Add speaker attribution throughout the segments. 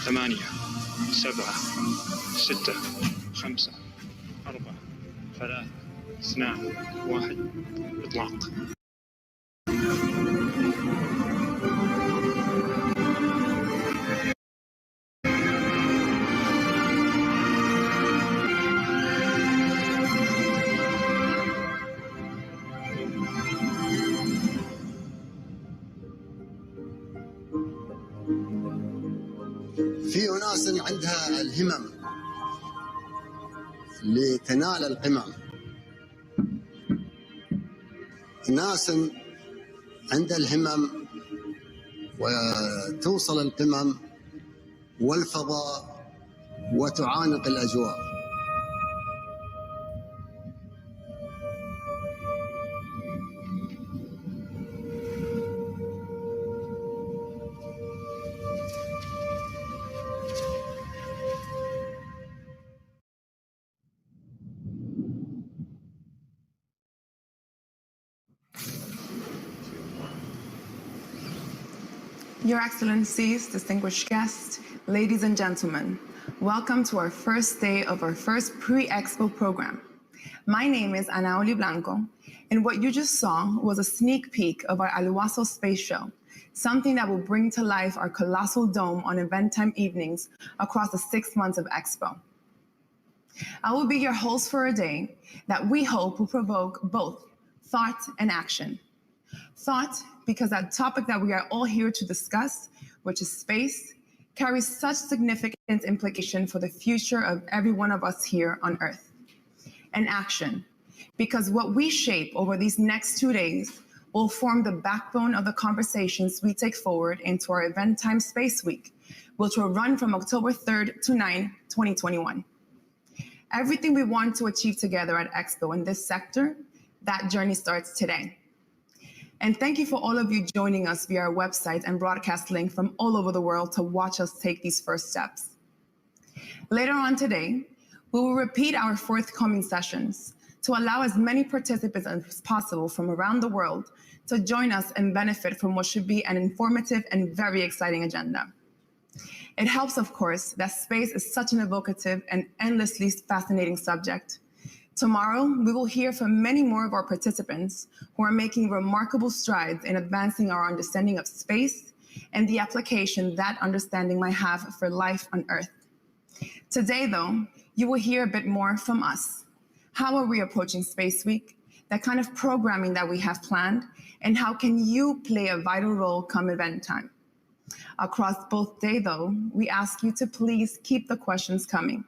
Speaker 1: 8 7 6 5 4 3 2 1 إطلاق.
Speaker 2: في أناس عندها الهمم لتنال القمم، ناس عندها الهمم وتوصل القمم والفضاء وتعانق الأجواء.
Speaker 3: Your Excellencies, distinguished guests, ladies and gentlemen, welcome to our first day of our first pre-Expo program. My name is Anaoli Blanco, and what you just saw was a sneak peek of our Aluaso Space Show, something that will bring to life our colossal dome on event time evenings across the 6 months of Expo. I will be your host for a day that we hope will provoke both thought and action. Thought, because that topic that we are all here to discuss, which is space, carries such significant implication for the future of every one of us here on Earth. And action, because what we shape over these next 2 days will form the backbone of the conversations we take forward into our Event Time Space Week, which will run from October 3rd to 9th, 2021. Everything we want to achieve together at Expo in this sector, that journey starts today. And thank you for all of you joining us via our website and broadcast link from all over the world to watch us take these first steps. Later on today, we will repeat our forthcoming sessions to allow as many participants as possible from around the world to join us and benefit from what should be an informative and very exciting agenda. It helps, of course, that space is such an evocative and endlessly fascinating subject. Tomorrow, we will hear from many more of our participants who are making remarkable strides in advancing our understanding of space and the application that understanding might have for life on Earth. Today, though, you will hear a bit more from us. How are we approaching Space Week? The kind of programming that we have planned, and how can you play a vital role come event time? Across both days, though, we ask you to please keep the questions coming.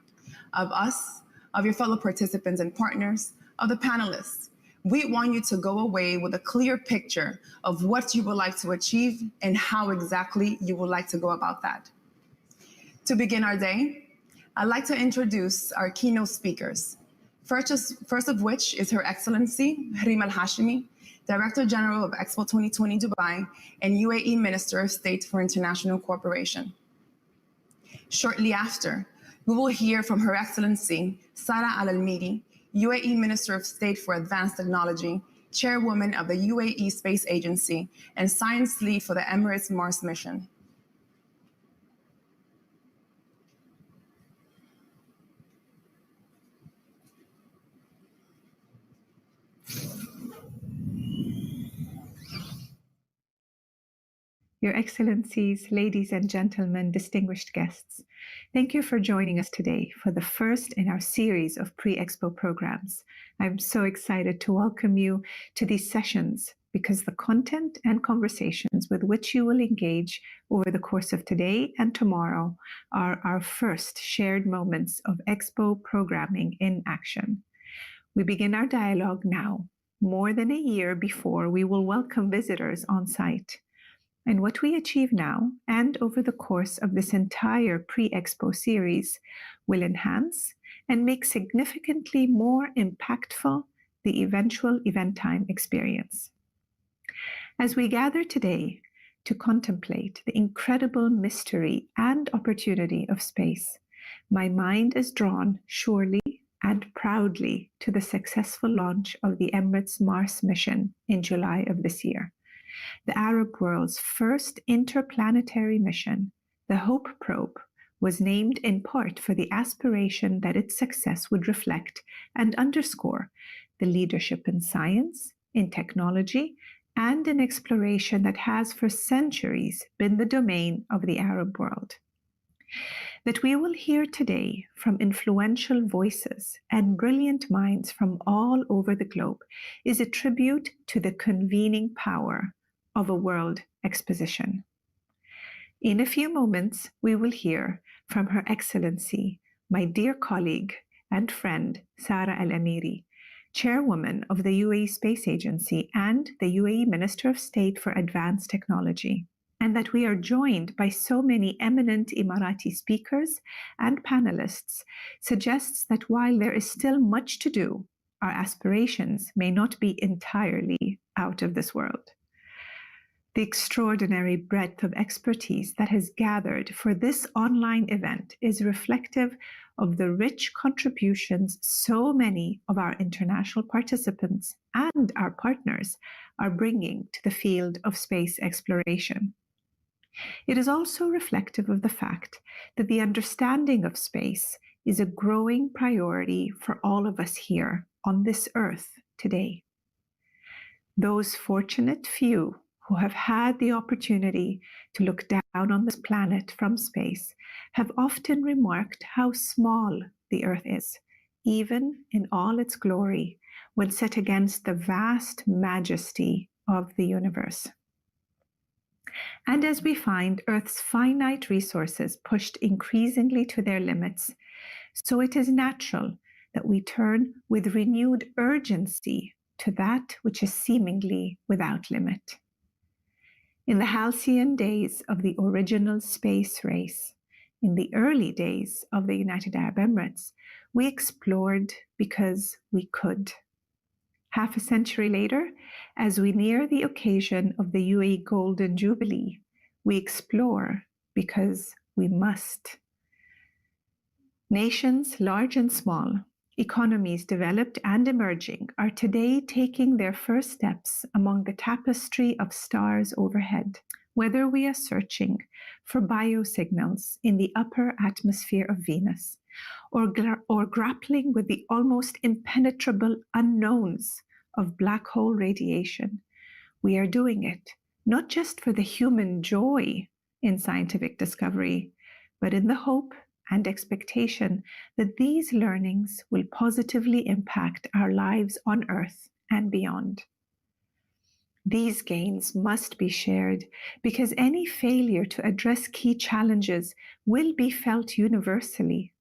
Speaker 3: Of us, of your fellow participants and partners, of the panelists. We want you to go away with a clear picture of what you would like to achieve and how exactly you would like to go about that. To begin our day, I'd like to introduce our keynote speakers. First of which is Her Excellency Reem Al Hashimi, Director General of Expo 2020 Dubai and UAE Minister of State for International Cooperation. Shortly after, we will hear from Her Excellency Sara Al Almidi, UAE Minister of State for Advanced Technology, Chairwoman of the UAE Space Agency, and Science Lead for the Emirates Mars Mission.
Speaker 4: Your Excellencies, ladies and gentlemen, distinguished guests, thank you for joining us today for the first in our series of pre-Expo programs. I'm so excited to welcome you to these sessions because the content and conversations with which you will engage over the course of today and tomorrow are our first shared moments of Expo programming in action. We begin our dialogue now, more than a year before we will welcome visitors on site. And what we achieve now and over the course of this entire pre-Expo series will enhance and make significantly more impactful the eventual event time experience. As we gather today to contemplate the incredible mystery and opportunity of space, my mind is drawn surely and proudly to the successful launch of the Emirates Mars mission in July of this year. The Arab world's first interplanetary mission, the HOPE probe, was named in part for the aspiration that its success would reflect and underscore the leadership in science, in technology, and in exploration that has for centuries been the domain of the Arab world. That we will hear today from influential voices and brilliant minds from all over the globe is a tribute to the convening power of a world exposition. In a few moments, we will hear from Her Excellency, my dear colleague and friend, Sara Al-Amiri, Chairwoman of the UAE Space Agency and the UAE Minister of State for Advanced Technology, and that we are joined by so many eminent Emirati speakers and panelists suggests that while there is still much to do, our aspirations may not be entirely out of this world. The extraordinary breadth of expertise that has gathered for this online event is reflective of the rich contributions so many of our international participants and our partners are bringing to the field of space exploration. It is also reflective of the fact that the understanding of space is a growing priority for all of us here on this earth today. Those fortunate few who have had the opportunity to look down on this planet from space have often remarked how small the Earth is, even in all its glory, when set against the vast majesty of the universe. And as we find Earth's finite resources pushed increasingly to their limits, so it is natural that we turn with renewed urgency to that which is seemingly without limit. In the halcyon days of the original space race, in the early days of the United Arab Emirates, we explored because we could. Half a century later, as we near the occasion of the UAE Golden Jubilee, we explore because we must. Nations, large and small, economies developed and emerging, are today taking their first steps among the tapestry of stars overhead, whether we are searching for biosignals in the upper atmosphere of Venus, or grappling with the almost impenetrable unknowns of black hole radiation. We are doing it not just for the human joy in scientific discovery, but in the hope and expectation that these learnings will positively impact our lives on Earth and beyond. These gains must be shared because any failure to address key challenges will be felt universally.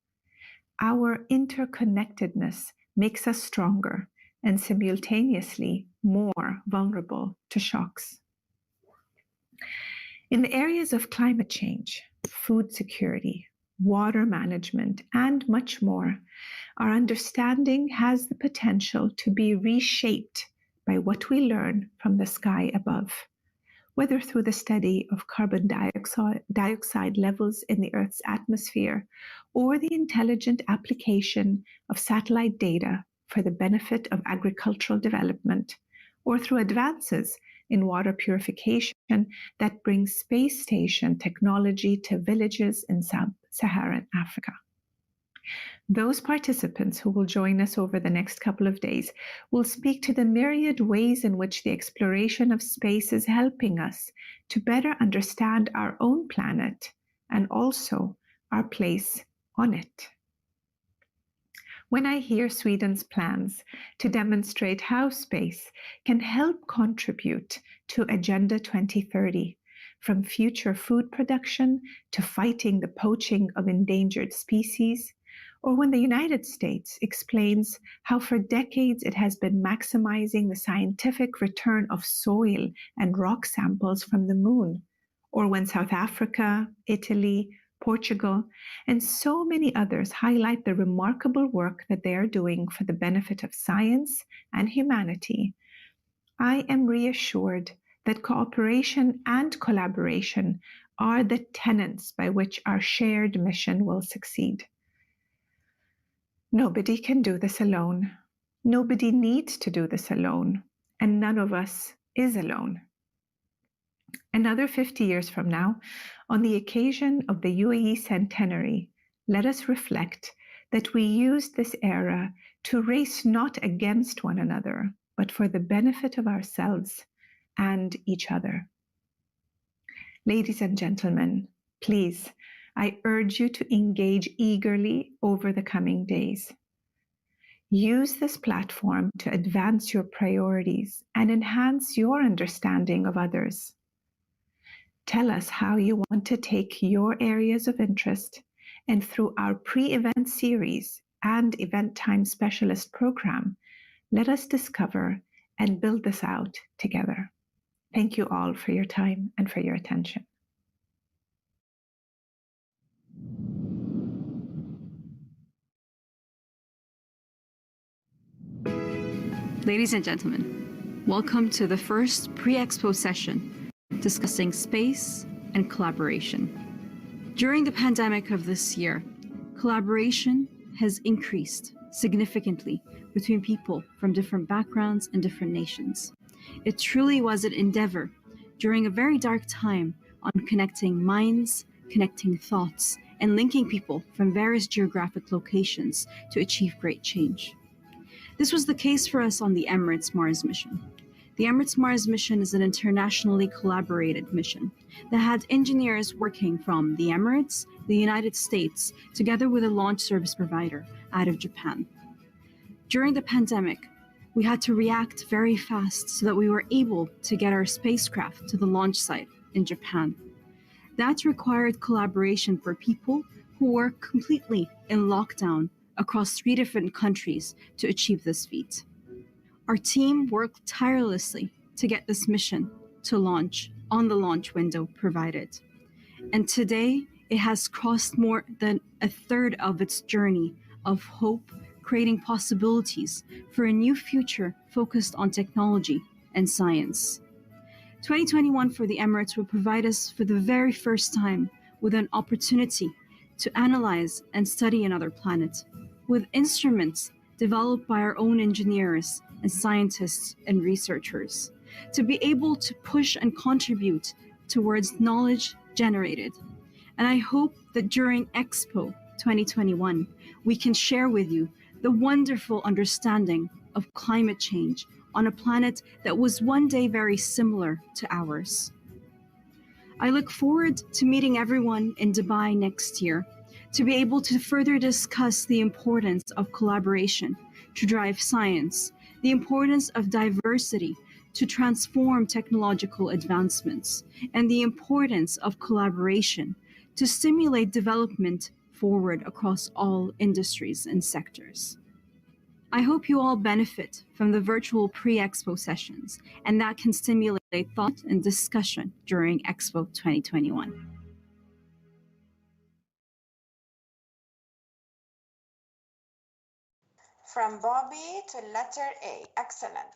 Speaker 4: Our interconnectedness makes us stronger and simultaneously more vulnerable to shocks. In the areas of climate change, food security, water management, and much more, our understanding has the potential to be reshaped by what we learn from the sky above, whether through the study of carbon dioxide levels in the Earth's atmosphere or the intelligent application of satellite data for the benefit of agricultural development, or through advances in water purification that brings space station technology to villages in sub-Saharan Africa. Those participants who will join us over the next couple of days will speak to the myriad ways in which the exploration of space is helping us to better understand our own planet and also our place on it. When I hear Sweden's plans to demonstrate how space can help contribute to Agenda 2030, from future food production to fighting the poaching of endangered species, or when the United States explains how for decades it has been maximizing the scientific return of soil and rock samples from the moon, or when South Africa, Italy, Portugal, and so many others highlight the remarkable work that they are doing for the benefit of science and humanity, I am reassured that cooperation and collaboration are the tenets by which our shared mission will succeed. Nobody can do this alone. Nobody needs to do this alone, and none of us is alone. Another 50 years from now, on the occasion of the UAE centenary, let us reflect that we used this era to race not against one another, but for the benefit of ourselves and each other. Ladies and gentlemen, please, I urge you to engage eagerly over the coming days. Use this platform to advance your priorities and enhance your understanding of others. Tell us how you want to take your areas of interest, and through our pre-event series and event time specialist program, let us discover and build this out together. Thank you all for your time and for your attention.
Speaker 5: Ladies and gentlemen, welcome to the first pre-expo session discussing space and collaboration. During the pandemic of this year, collaboration has increased significantly between people from different backgrounds and different nations. It truly was an endeavor during a very dark time on connecting minds, connecting thoughts, and linking people from various geographic locations to achieve great change. This was the case for us on the Emirates Mars mission. The Emirates Mars mission is an internationally collaborated mission that had engineers working from the Emirates, the United States, together with a launch service provider out of Japan. During the pandemic, we had to react very fast so that we were able to get our spacecraft to the launch site in Japan. That required collaboration for people who were completely in lockdown across 3 different countries to achieve this feat. Our team worked tirelessly to get this mission to launch on the launch window provided. And today, it has crossed more than a third of its journey of hope, creating possibilities for a new future focused on technology and science. 2021 for the Emirates will provide us for the very first time with an opportunity to analyze and study another planet with instruments developed by our own engineers and scientists and researchers, to be able to push and contribute towards knowledge generated. And I hope that during Expo 2021, we can share with you the wonderful understanding of climate change on a planet that was one day very similar to ours. I look forward to meeting everyone in Dubai next year to be able to further discuss the importance of collaboration to drive science, the importance of diversity to transform technological advancements, and the importance of collaboration to stimulate development forward across all industries and sectors. I hope you all benefit from the virtual pre-Expo sessions and that can stimulate thought and discussion during Expo 2021.
Speaker 6: From Bobby to letter A. Excellent.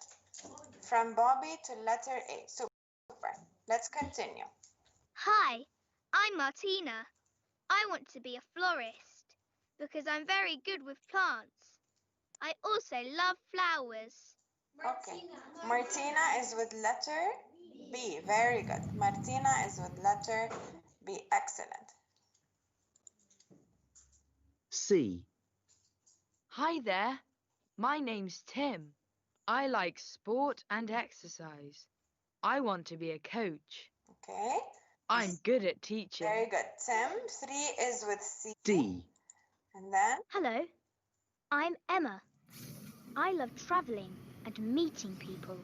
Speaker 6: From Bobby to letter A. Super. Let's continue.
Speaker 7: Hi, I'm Martina. I want to be a florist because I'm very good with plants. I also love flowers.
Speaker 6: Okay. Martina is with letter B. Very good. Martina is with letter B. Excellent.
Speaker 8: C. Hi there. My name's Tim. I like sport and exercise. I want to be a coach.
Speaker 6: Okay.
Speaker 8: I'm good at teaching.
Speaker 6: Very good. Tim, 3 is with C.
Speaker 8: D.
Speaker 6: And then?
Speaker 7: Hello, I'm Emma. I love traveling and meeting people.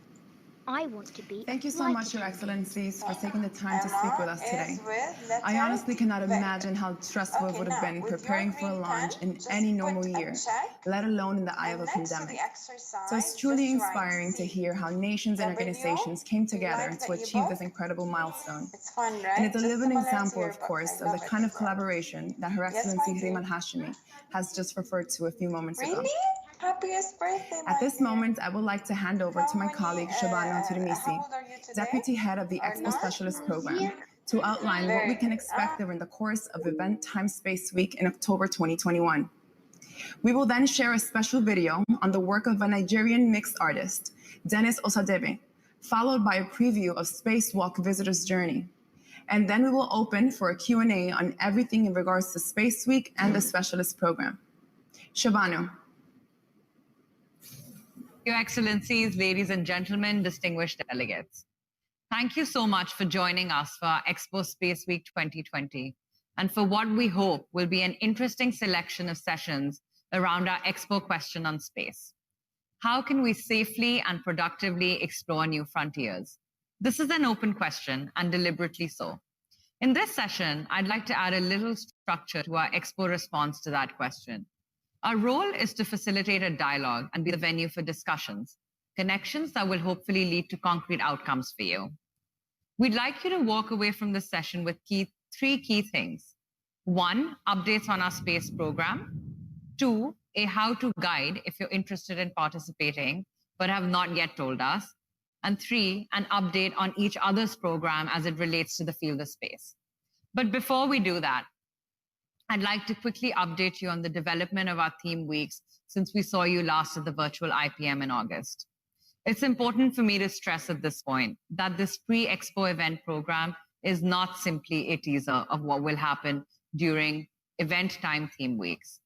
Speaker 7: I want to be
Speaker 3: Thank you so much, Your Excellencies, for taking the time to speak with us today. I honestly cannot imagine how stressful it would have been preparing for a launch in any normal year, let alone in the eye of a pandemic. So it's truly inspiring to hear how nations and organizations came together to achieve this incredible milestone. And it's a living example, of course, of the kind of collaboration that Her Excellency Rima Al-Hashimi has just referred to a few moments ago.
Speaker 6: Happiest birthday,
Speaker 3: At this moment, I would like to hand over to my colleague Shabana Tirimisi, Deputy Head of the Expo Specialist Program, to outline what we can expect during the course of Event Time Space Week in October 2021. We will then share a special video on the work of a Nigerian mixed artist, Dennis Osadebe, followed by a preview of Spacewalk Visitors Journey. And then we will open for a Q&A on everything in regards to Space Week and the Specialist Program. Shabanu.
Speaker 9: Your Excellencies, ladies and gentlemen, distinguished delegates. Thank you so much for joining us for our Expo Space Week 2020 and for what we hope will be an interesting selection of sessions around our Expo question on space. How can we safely and productively explore new frontiers? This is an open question, and deliberately so. In this session, I'd like to add a little structure to our Expo response to that question. Our role is to facilitate a dialogue and be the venue for discussions, connections that will hopefully lead to concrete outcomes for you. We'd like you to walk away from this session with three key things. 1, updates on our space program. 2, a how-to guide if you're interested in participating but have not yet told us. And 3, an update on each other's program as it relates to the field of space. But before we do that, I'd like to quickly update you on the development of our theme weeks since we saw you last at the virtual IPM in August. It's important for me to stress at this point that this pre-Expo event program is not simply a teaser of what will happen during event time theme weeks.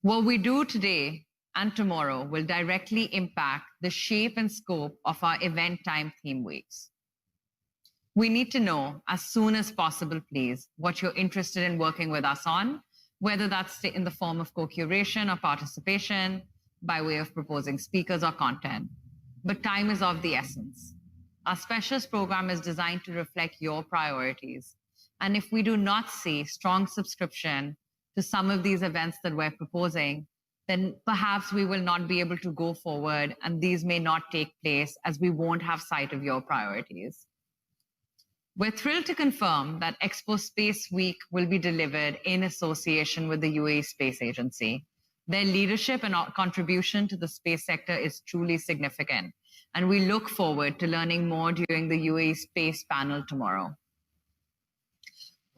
Speaker 9: What we do today and tomorrow will directly impact the shape and scope of our event time theme weeks. We need to know as soon as possible, please, what you're interested in working with us on, whether that's in the form of co-curation or participation, by way of proposing speakers or content. But time is of the essence. Our specialist program is designed to reflect your priorities. And if we do not see strong subscription to some of these events that we're proposing, then perhaps we will not be able to go forward and these may not take place as we won't have sight of your priorities. We're thrilled to confirm that Expo Space Week will be delivered in association with the UAE Space Agency. Their leadership and contribution to the space sector is truly significant, and we look forward to learning more during the UAE Space panel tomorrow.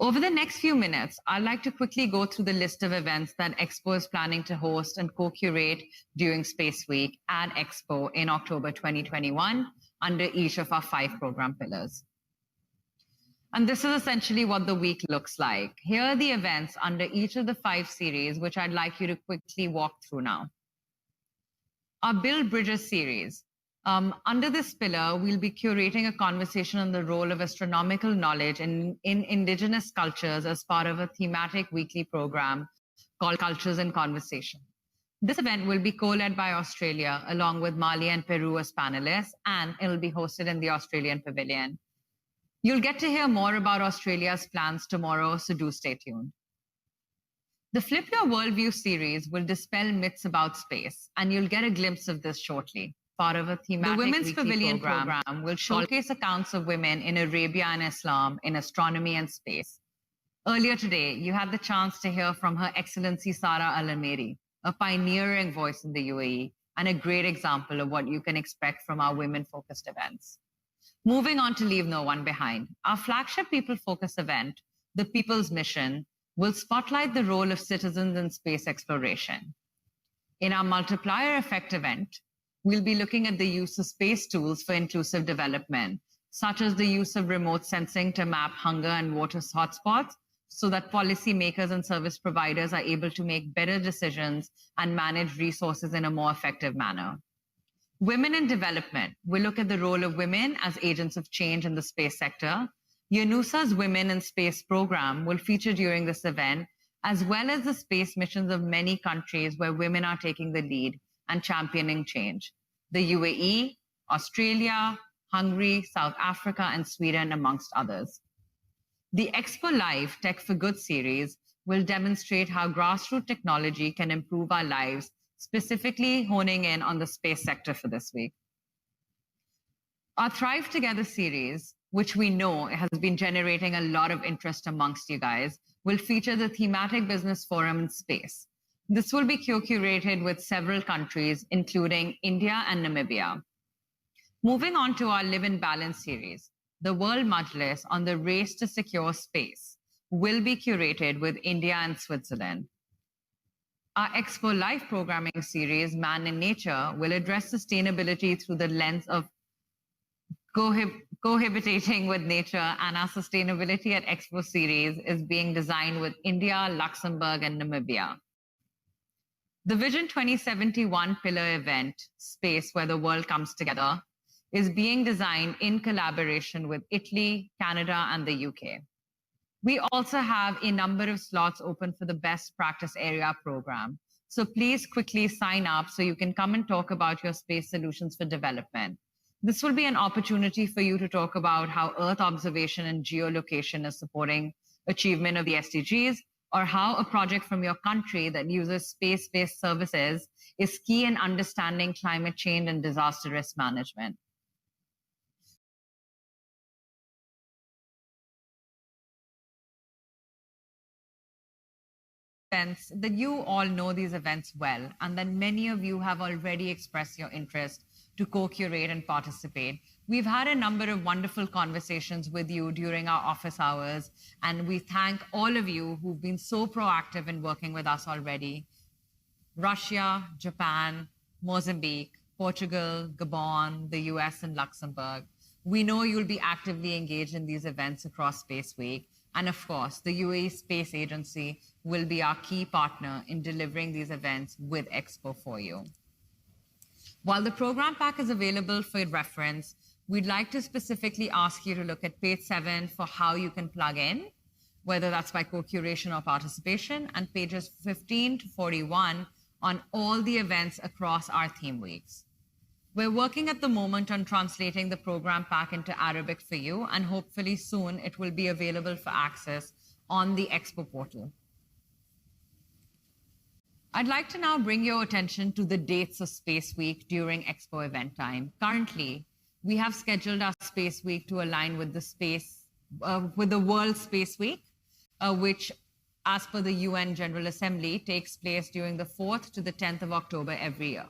Speaker 9: Over the next few minutes, I'd like to quickly go through the list of events that Expo is planning to host and co-curate during Space Week at Expo in October 2021 under each of our 5 program pillars. And this is essentially what the week looks like. Here are the events under each of the 5 series, which I'd like you to quickly walk through now. Our Build Bridges series. Under this pillar, we'll be curating a conversation on the role of astronomical knowledge in indigenous cultures as part of a thematic weekly program called Cultures in Conversation. This event will be co-led by Australia, along with Mali and Peru as panelists, and it'll be hosted in the Australian Pavilion. You'll get to hear more about Australia's plans tomorrow, so do stay tuned. The Flip Your Worldview series will dispel myths about space, and you'll get a glimpse of this shortly. Part of a thematic the Women's Pavilion program will showcase accounts of women in Arabia and Islam in astronomy and space. Earlier today, you had the chance to hear from Her Excellency Sara Al-Ameri, a pioneering voice in the UAE, and a great example of what you can expect from our women-focused events. Moving on to Leave No One Behind, our flagship people-focused event, The People's Mission, will spotlight the role of citizens in space exploration. In our Multiplier Effect event, we'll be looking at the use of space tools for inclusive development, such as the use of remote sensing to map hunger and water hotspots, so that policymakers and service providers are able to make better decisions and manage resources in a more effective manner. Women in Development will look at the role of women as agents of change in the space sector. UNUSA's Women in Space program will feature during this event, as well as the space missions of many countries where women are taking the lead and championing change. The UAE, Australia, Hungary, South Africa, and Sweden, amongst others. The Expo Live Tech for Good series will demonstrate how grassroots technology can improve our lives, specifically honing in on the space sector for this week. Our Thrive Together series, which we know has been generating a lot of interest amongst you guys, will feature the Thematic Business Forum in space. This will be co-curated with several countries, including India and Namibia. Moving on to our Live in Balance series, the World Majlis on the Race to Secure Space will be curated with India and Switzerland. Our Expo Live programming series, Man in Nature, will address sustainability through the lens of cohabitating with nature, and our Sustainability at Expo series is being designed with India, Luxembourg, and Namibia. The Vision 2071 pillar event, Space, where the world comes together, is being designed in collaboration with Italy, Canada, and the UK. We also have a number of slots open for the Best Practice Area program. So please quickly sign up so you can come and talk about your space solutions for development. This will be an opportunity for you to talk about how Earth observation and geolocation is supporting achievement of the SDGs, or how a project from your country that uses space-based services is key in understanding climate change and disaster risk management. Events that you all know these events well, and that many of you have already expressed your interest to co-curate and participate. We've had a number of wonderful conversations with you during our office hours, and we thank all of you who've been so proactive in working with us already. Russia, Japan, Mozambique, Portugal, Gabon, the US, and Luxembourg. We know you'll be actively engaged in these events across Space Week. And of course, the UAE Space Agency will be our key partner in delivering these events with Expo for you. While the program pack is available for reference, we'd like to specifically ask you to look at page 7 for how you can plug in, whether that's by co-curation or participation, and pages 15 to 41 on all the events across our theme weeks. We're working at the moment on translating the program pack into Arabic for you, and hopefully soon it will be available for access on the Expo portal. I'd like to now bring your attention to the dates of Space Week during Expo event time. Currently, we have scheduled our Space Week to align with the World Space Week, which, as per the UN General Assembly, takes place during the 4th to the 10th of October every year.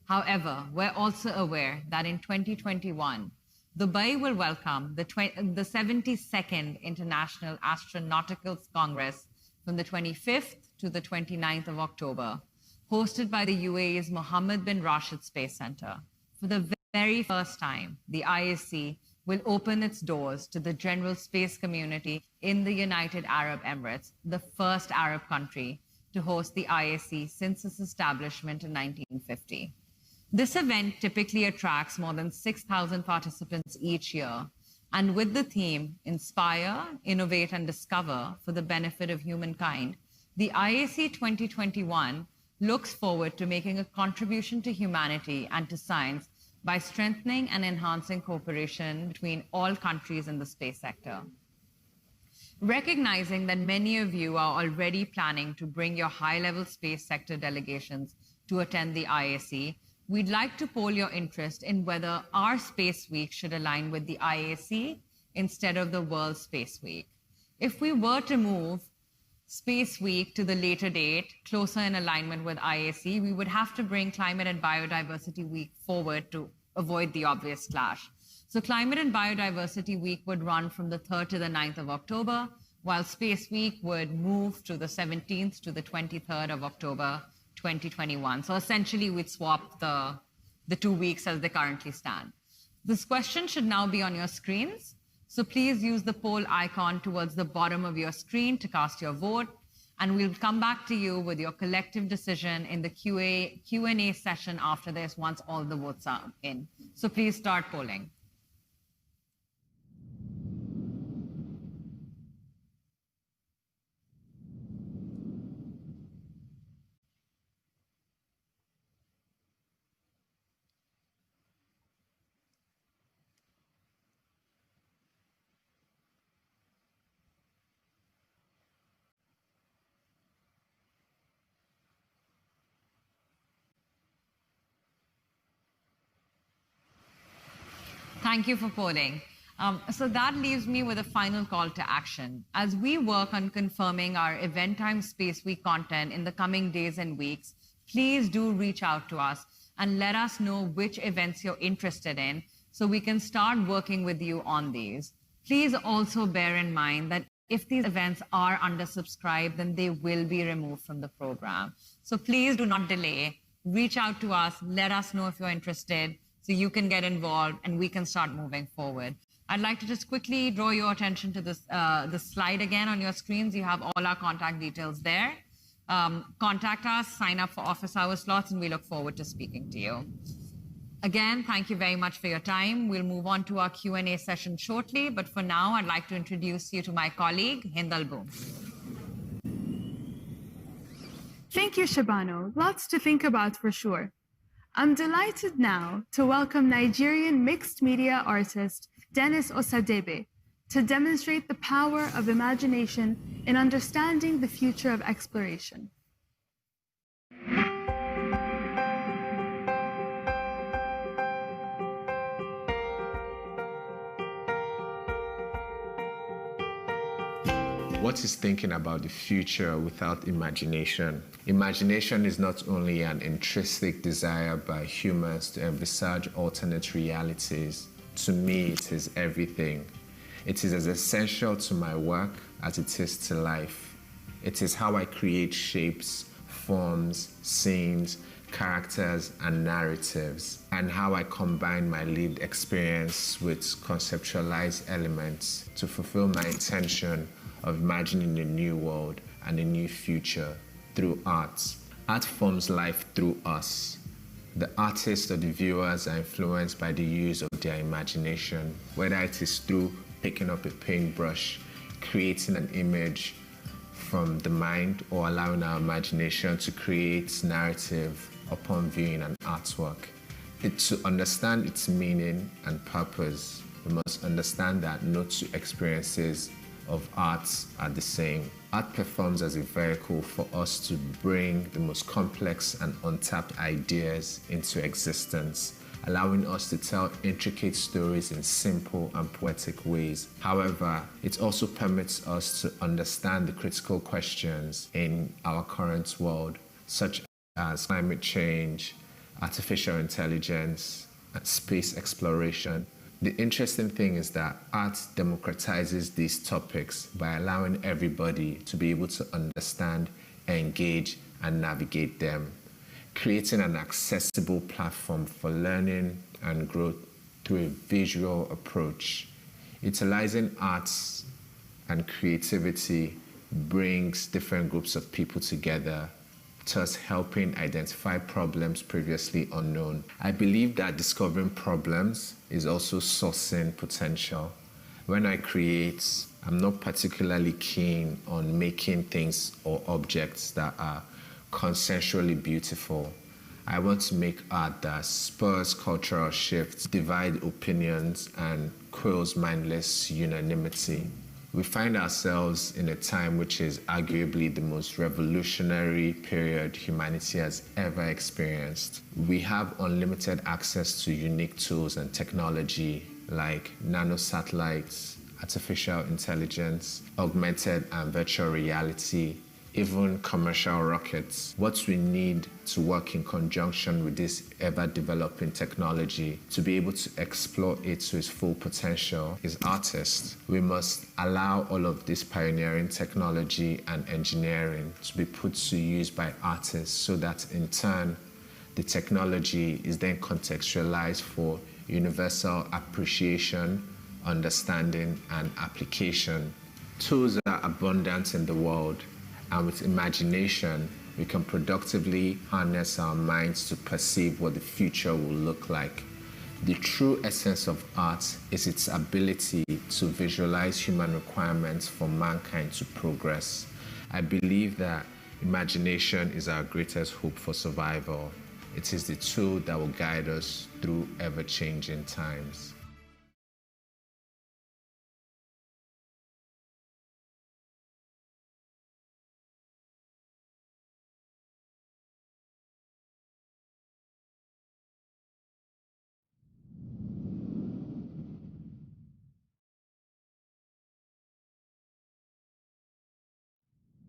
Speaker 9: However, we're also aware that in 2021, Dubai will welcome the 72nd International Astronautical Congress from the 25th to the 29th of October, hosted by the UAE's Mohammed bin Rashid Space Center. For the very first time, the IAC will open its doors to the general space community in the United Arab Emirates, the first Arab country to host the IAC since its establishment in 1950. This event typically attracts more than 6,000 participants each year, and with the theme Inspire, Innovate, and Discover for the benefit of humankind, the IAC 2021 looks forward to making a contribution to humanity and to science by strengthening and enhancing cooperation between all countries in the space sector. Recognizing that many of you are already planning to bring your high-level space sector delegations to attend the IAC, we'd like to poll your interest in whether our Space Week should align with the IAC instead of the World Space Week. If we were to move Space Week to the later date, closer in alignment with IAC, we would have to bring Climate and Biodiversity Week forward to avoid the obvious clash. So Climate and Biodiversity Week would run from the 3rd to the 9th of October, while Space Week would move to the 17th to the 23rd of October, 2021. So essentially, we'd swap the 2 weeks as they currently stand. This question should now be on your screens. So please use the poll icon towards the bottom of your screen to cast your vote, and we'll come back to you with your collective decision in the Q&A session after this, once all the votes are in. So please start polling. Thank you for polling. So that leaves me with a final call to action. As we work on confirming our Event Time Space Week content in the coming days and weeks, please do reach out to us and let us know which events you're interested in so we can start working with you on these. Please also bear in mind that if these events are undersubscribed, then they will be removed from the program. So please do not delay. Reach out to us, let us know if you're interested, so you can get involved and we can start moving forward. I'd like to just quickly draw your attention to this slide again on your screens. You have all our contact details there. Contact us, sign up for office hour slots, and we look forward to speaking to you. Again, thank you very much for your time. We'll move on to our Q&A session shortly, but for now, I'd like to introduce you to my colleague, Hindal Boom.
Speaker 3: Thank you, Shabano. Lots to think about for sure. I'm delighted now to welcome Nigerian mixed media artist Dennis Osadebe to demonstrate the power of imagination in understanding the future of exploration.
Speaker 10: What is thinking about the future without imagination? Imagination is not only an intrinsic desire by humans to envisage alternate realities. To me, it is everything. It is as essential to my work as it is to life. It is how I create shapes, forms, scenes, characters, and narratives, and how I combine my lived experience with conceptualized elements to fulfill my intention of imagining a new world and a new future through art. Art forms life through us. The artists or the viewers are influenced by the use of their imagination, whether it is through picking up a paintbrush, creating an image from the mind, or allowing our imagination to create narrative upon viewing an artwork. To understand its meaning and purpose, we must understand that no two experiences of art are the same. Art performs as a vehicle for us to bring the most complex and untapped ideas into existence, allowing us to tell intricate stories in simple and poetic ways. However, it also permits us to understand the critical questions in our current world, such as climate change, artificial intelligence, and space exploration. The interesting thing is that art democratizes these topics by allowing everybody to be able to understand, engage, and navigate them, creating an accessible platform for learning and growth through a visual approach. Utilizing arts and creativity brings different groups of people together, thus helping identify problems previously unknown. I believe that discovering problems is also sourcing potential. When I create, I'm not particularly keen on making things or objects that are consensually beautiful. I want to make art that spurs cultural shifts, divides opinions, and quells mindless unanimity. We find ourselves in a time which is arguably the most revolutionary period humanity has ever experienced. We have unlimited access to unique tools and technology like nanosatellites, artificial intelligence, augmented and virtual reality, even commercial rockets. What we need to work in conjunction with this ever-developing technology to be able to explore it to its full potential is artists. We must allow all of this pioneering technology and engineering to be put to use by artists so that in turn, the technology is then contextualized for universal appreciation, understanding, and application. Tools are abundant in the world, and with imagination, we can productively harness our minds to perceive what the future will look like. The true essence of art is its ability to visualize human requirements for mankind to progress. I believe that imagination is our greatest hope for survival. It is the tool that will guide us through ever-changing times.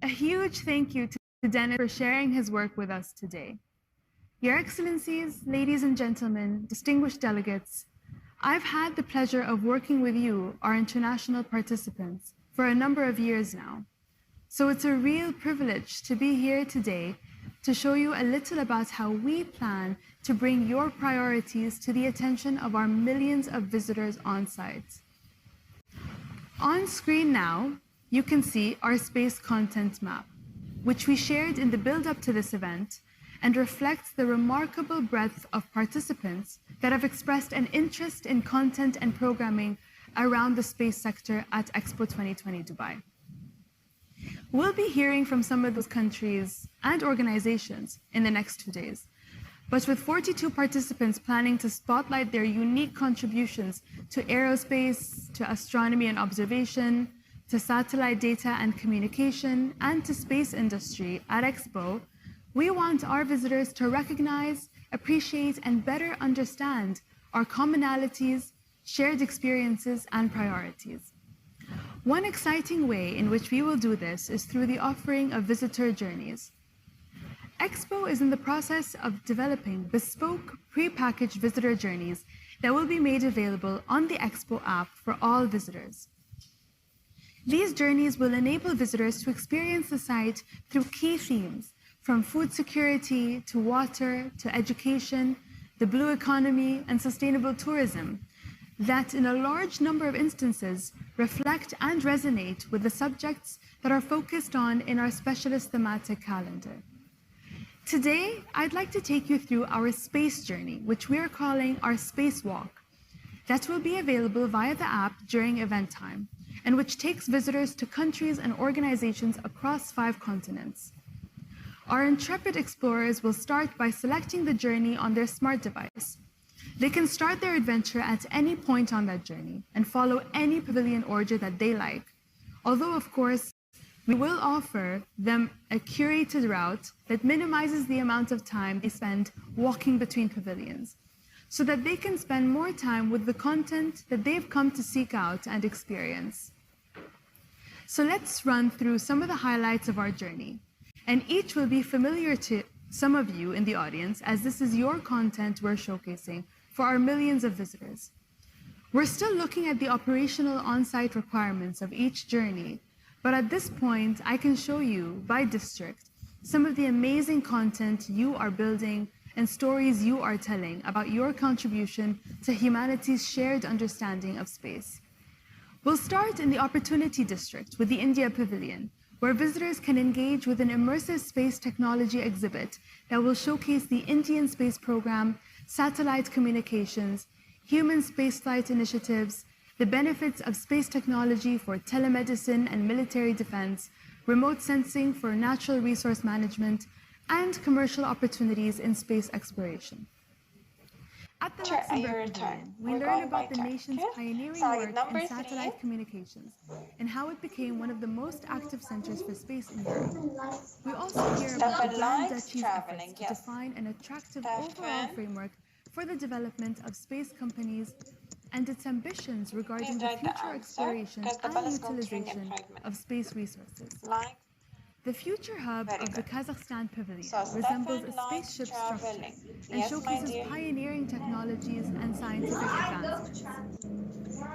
Speaker 3: A huge thank you to Dennis for sharing his work with us today. Your Excellencies, ladies and gentlemen, distinguished delegates, I've had the pleasure of working with you, our international participants, for a number of years now. So it's a real privilege to be here today to show you a little about how we plan to bring your priorities to the attention of our millions of visitors on site. On screen now, you can see our space content map, which we shared in the build-up to this event and reflects the remarkable breadth of participants that have expressed an interest in content and programming around the space sector at Expo 2020 Dubai. We'll be hearing from some of those countries and organizations in the next 2 days. But with 42 participants planning to spotlight their unique contributions to aerospace, to astronomy and observation, to satellite data and communication, and to space industry at Expo, we want our visitors to recognize, appreciate, and better understand our commonalities, shared experiences, and priorities. One exciting way in which we will do this is through the offering of visitor journeys. Expo is in the process of developing bespoke, pre-packaged visitor journeys that will be made available on the Expo app for all visitors. These journeys will enable visitors to experience the site through key themes, from food security to water to education, the blue economy, and sustainable tourism, that in a large number of instances reflect and resonate with the subjects that are focused on in our specialist thematic calendar. Today, I'd like to take you through our space journey, which we are calling our Space Walk, that will be available via the app during event time, and which takes visitors to countries and organizations across 5 continents. Our intrepid explorers will start by selecting the journey on their smart device. They can start their adventure at any point on that journey and follow any pavilion order that they like. Although, of course, we will offer them a curated route that minimizes the amount of time they spend walking between pavilions, so that they can spend more time with the content that they've come to seek out and experience. So let's run through some of the highlights of our journey, and each will be familiar to some of you in the audience, as this is your content we're showcasing for our millions of visitors. We're still looking at the operational on-site requirements of each journey, but at this point, I can show you, by district, some of the amazing content you are building and stories you are telling about your contribution to humanity's shared understanding of space. We'll start in the Opportunity District with the India Pavilion, where visitors can engage with an immersive space technology exhibit that will showcase the Indian space program, satellite communications, human spaceflight initiatives, the benefits of space technology for telemedicine and military defense, remote sensing for natural resource management, and commercial opportunities in space exploration. At the Luxembourg Pavilion, we learn about the nation's pioneering work in satellite communications and how it became one of the most active centers for space in Europe. We also hear about the Grand Duchy's efforts to define an attractive overall framework for the development of space companies and its ambitions regarding the future exploration and utilization of space resources. The future hub of the Kazakhstan Pavilion resembles a spaceship structure and showcases pioneering technologies and scientific advancements.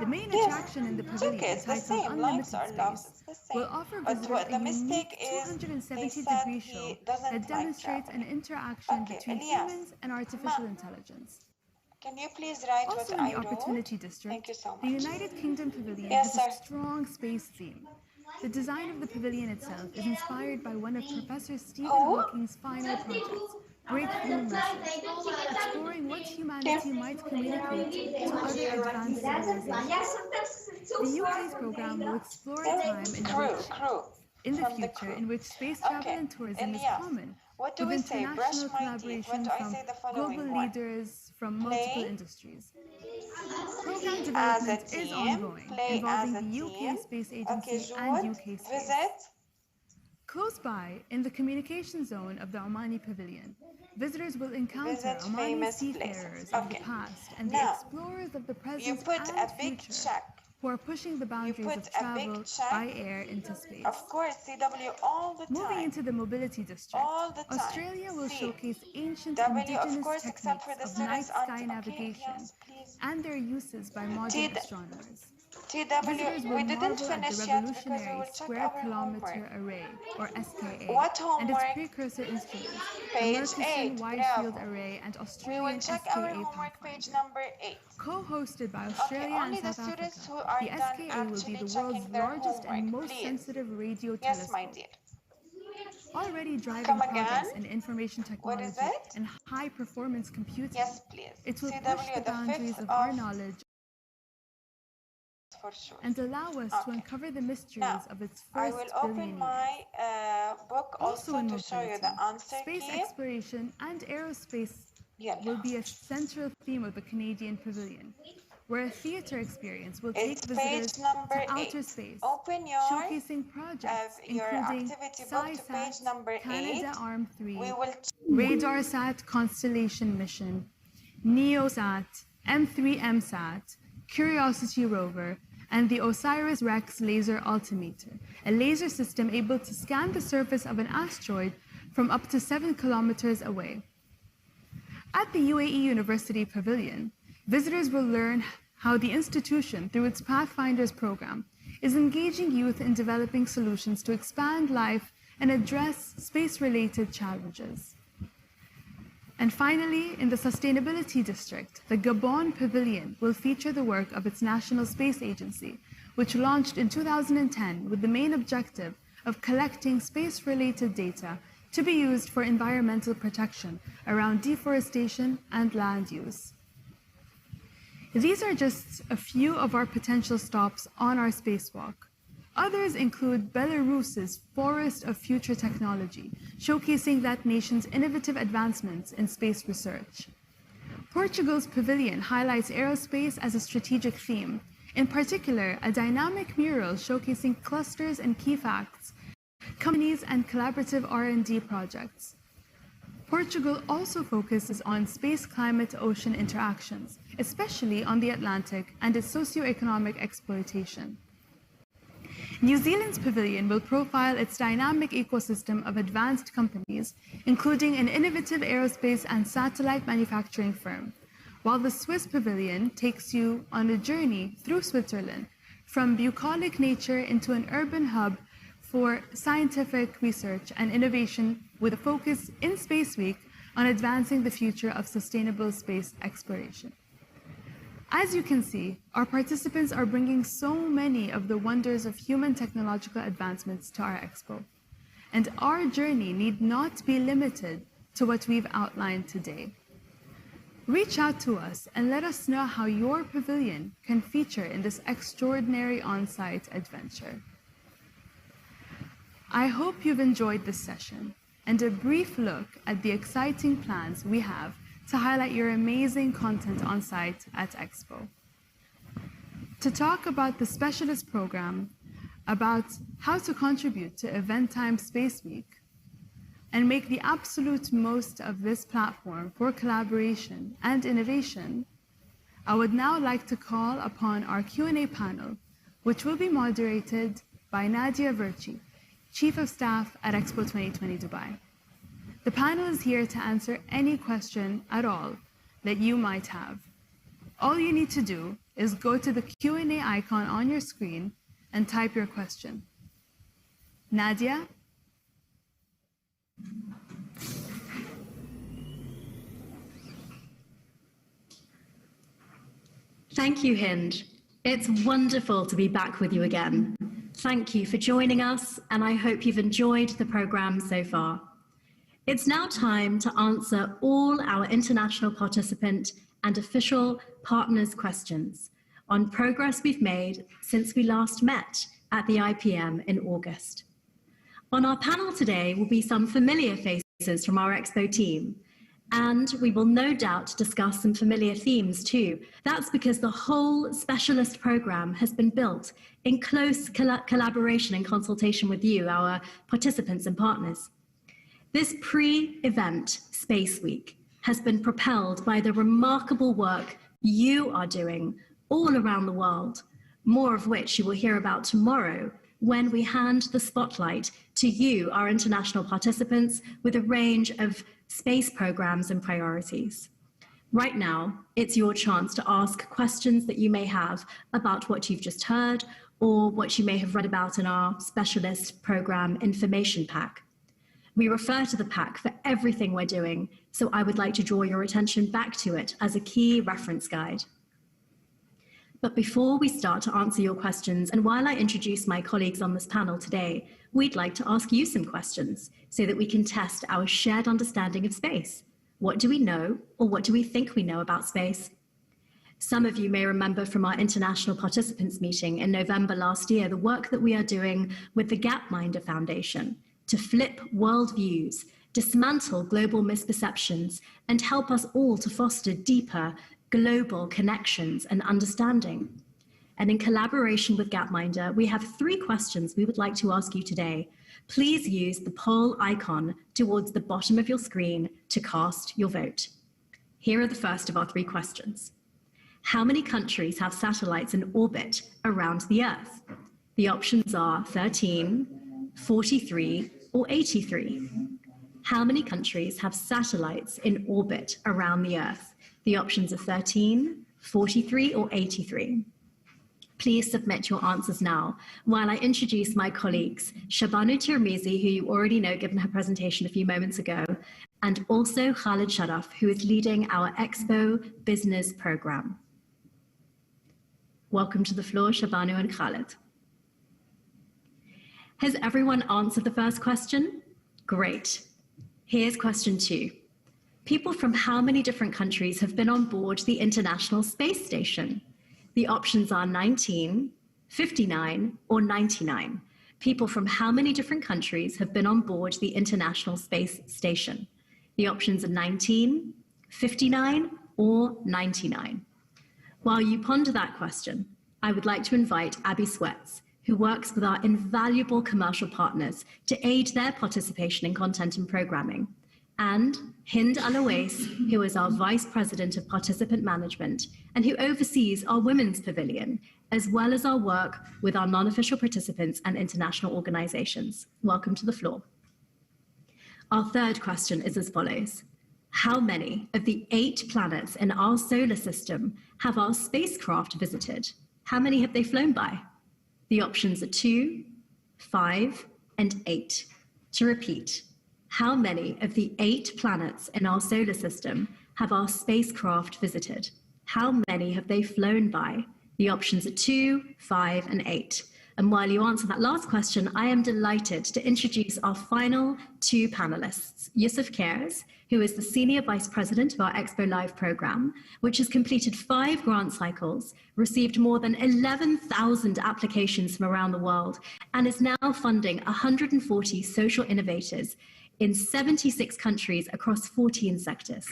Speaker 3: The main attraction in the pavilion, titled Unlimited Space, will offer visitors a unique 270-degree show that demonstrates an interaction between humans and artificial intelligence.
Speaker 6: Can you please write
Speaker 3: also
Speaker 6: what
Speaker 3: in
Speaker 6: I
Speaker 3: the
Speaker 6: wrote?
Speaker 3: Opportunity District,
Speaker 6: Thank you so much.
Speaker 3: the United Kingdom Pavilion
Speaker 6: Yes,
Speaker 3: has a strong space theme. The design of the pavilion itself is inspired by one of Professor Stephen Hawking's final projects, Breakthrough Mercy, exploring what humanity might communicate to other advanced civilizations. The UK's program will explore a time in the future in which space travel and tourism is common, with international collaboration from global leaders from multiple industries. Program development is ongoing, involving the UK Space Agency and UK Space. Close by, in the communication zone of the Omani Pavilion, visitors will encounter Omani seafarers of the past and the explorers of the present and future, who are pushing the boundaries of travel by air into space.
Speaker 6: Of course, CW all the time.
Speaker 3: Moving into the Mobility District, Australia will showcase ancient indigenous techniques of night sky navigation and their uses by modern astronomers. Visitors will
Speaker 6: we didn't
Speaker 3: marvel at the
Speaker 6: finish yet because we
Speaker 3: revolutionary
Speaker 6: will check
Speaker 3: Square
Speaker 6: our
Speaker 3: Kilometer
Speaker 6: homework.
Speaker 3: Array, or SKA,
Speaker 6: What
Speaker 3: and its
Speaker 6: homework?
Speaker 3: precursor instruments, the
Speaker 6: Page
Speaker 3: Murchison
Speaker 6: 8,
Speaker 3: Wide Field
Speaker 6: bravo.
Speaker 3: Array and
Speaker 6: We will
Speaker 3: Australian
Speaker 6: check our
Speaker 3: SKA
Speaker 6: homework page
Speaker 3: Pathfinder.
Speaker 6: number 8.
Speaker 3: Co-hosted by
Speaker 6: Okay,
Speaker 3: Australia
Speaker 6: only
Speaker 3: and
Speaker 6: the
Speaker 3: South
Speaker 6: students
Speaker 3: Africa,
Speaker 6: who are
Speaker 3: the
Speaker 6: done
Speaker 3: SKA will be
Speaker 6: actually
Speaker 3: the
Speaker 6: checking
Speaker 3: world's
Speaker 6: their
Speaker 3: largest and
Speaker 6: homework,
Speaker 3: most
Speaker 6: please.
Speaker 3: sensitive radio
Speaker 6: Yes, my
Speaker 3: telescope.
Speaker 6: dear.
Speaker 3: Already driving
Speaker 6: Come
Speaker 3: progress
Speaker 6: again.
Speaker 3: in information
Speaker 6: What is
Speaker 3: technology
Speaker 6: it?
Speaker 3: and high-performance computing,
Speaker 6: Yes, please.
Speaker 3: it will
Speaker 6: CW,
Speaker 3: push the
Speaker 6: the
Speaker 3: boundaries
Speaker 6: 5th
Speaker 3: of our knowledge
Speaker 6: for sure.
Speaker 3: and allow us to
Speaker 6: Okay.
Speaker 3: uncover the mysteries
Speaker 6: Now,
Speaker 3: of its
Speaker 6: I
Speaker 3: first
Speaker 6: will
Speaker 3: billion
Speaker 6: open my book
Speaker 3: Also
Speaker 6: also
Speaker 3: in
Speaker 6: to show you
Speaker 3: mobility,
Speaker 6: the answer
Speaker 3: space
Speaker 6: key.
Speaker 3: exploration and aerospace
Speaker 6: Yalla.
Speaker 3: will be a central theme of the Canadian Pavilion, where a theatre experience will take
Speaker 6: It's
Speaker 3: visitors
Speaker 6: page number
Speaker 3: to outer
Speaker 6: 8.
Speaker 3: space,
Speaker 6: Open your
Speaker 3: showcasing projects
Speaker 6: your
Speaker 3: including
Speaker 6: activity book to page
Speaker 3: SciSat,
Speaker 6: number 8.
Speaker 3: Canadarm3,
Speaker 6: We will
Speaker 3: RadarSat Constellation Mission, NeoSat, M3MSat, Curiosity Rover, and the OSIRIS-REx Laser Altimeter, a laser system able to scan the surface of an asteroid from up to 7 kilometers away. At the UAE University Pavilion, visitors will learn how the institution, through its Pathfinders program, is engaging youth in developing solutions to expand life and address space-related challenges. And finally, in the Sustainability District, the Gabon Pavilion will feature the work of its National Space Agency, which launched in 2010 with the main objective of collecting space-related data to be used for environmental protection around deforestation and land use. These are just a few of our potential stops on our spacewalk. Others include Belarus's Forest of Future Technology, showcasing that nation's innovative advancements in space research. Portugal's pavilion highlights aerospace as a strategic theme, in particular, a dynamic mural showcasing clusters and key facts, companies and collaborative R&D projects. Portugal also focuses on space-climate-ocean interactions, especially on the Atlantic and its socio-economic exploitation. New Zealand's pavilion will profile its dynamic ecosystem of advanced companies, including an innovative aerospace and satellite manufacturing firm, while the Swiss pavilion takes you on a journey through Switzerland, from bucolic nature into an urban hub for scientific research and innovation, with a focus in Space Week on advancing the future of sustainable space exploration. As you can see, our participants are bringing so many of the wonders of human technological advancements to our expo. And our journey need not be limited to what we've outlined today. Reach out to us and let us know how your pavilion can feature in this extraordinary on-site adventure. I hope you've enjoyed this session and a brief look at the exciting plans we have to highlight your amazing content on site at Expo. To talk about the specialist program, about how to contribute to Event Time Space Week, and make the absolute most of this platform for collaboration and innovation, I would now like to call upon our Q&A panel, which will be moderated by Nadia Verchi, Chief of Staff at Expo 2020 Dubai. The panel is here to answer any question at all that you might have. All you need to do is go to the Q&A icon on your screen and type your question. Nadia?
Speaker 11: Thank you, Hind. It's wonderful to be back with you again. Thank you for joining us, and I hope you've enjoyed the program so far. It's now time to answer all our international participant and official partners' questions on progress we've made since we last met at the IPM in August. On our panel today will be some familiar faces from our Expo team, and we will no doubt discuss some familiar themes too. That's because the whole specialist program has been built in close collaboration and consultation with you, our participants and partners. This pre-event Space Week has been propelled by the remarkable work you are doing all around the world, more of which you will hear about tomorrow when we hand the spotlight to you, our international participants, with a range of space programs and priorities. Right now, it's your chance to ask questions that you may have about what you've just heard or what you may have read about in our specialist program information pack. We refer to the pack for everything we're doing, so I would like to draw your attention back to it as a key reference guide. But before we start to answer your questions, and while I introduce my colleagues on this panel today, we'd like to ask you some questions so that we can test our shared understanding of space. What do we know, or what do we think we know about space? Some of you may remember from our international participants meeting in November last year the work that we are doing with the Gapminder Foundation to flip worldviews, dismantle global misperceptions, and help us all to foster deeper global connections and understanding. And in collaboration with Gapminder, we have 3 questions we would like to ask you today. Please use the poll icon towards the bottom of your screen to cast your vote. Here are the first of our 3 questions. How many countries have satellites in orbit around the Earth? The options are 13, 43, or 83. How many countries have satellites in orbit around the Earth? The options are 13, 43, or 83. Please submit your answers now while I introduce my colleagues, Shabanu Tirmizi, who you already know given her presentation a few moments ago, and also Khalid Sharaf, who is leading our Expo Business Program. Welcome to the floor, Shabanu and Khalid. Has everyone answered the first question? Great. Here's question 2. People from how many different countries have been on board the International Space Station? The options are 19, 59, or 99. People from how many different countries have been on board the International Space Station? The options are 19, 59, or 99. While you ponder that question, I would like to invite Abby Sweats, who works with our invaluable commercial partners to aid their participation in content and programming, and Hind Alawais, who is our Vice President of Participant Management and who oversees our Women's Pavilion, as well as our work with our non-official participants and international organizations. Welcome to the floor. Our third question is as follows. How many of the 8 planets in our solar system have our spacecraft visited? How many have they flown by? The options are 2, 5, and 8. To repeat, how many of the 8 planets in our solar system have our spacecraft visited? How many have they flown by? The options are 2, 5, and 8. And while you answer that last question, I am delighted to introduce our final 2 panelists, Yusuf Kers, who is the Senior Vice President of our Expo Live program, which has completed 5 grant cycles, received more than 11,000 applications from around the world, and is now funding 140 social innovators in 76 countries across 14 sectors.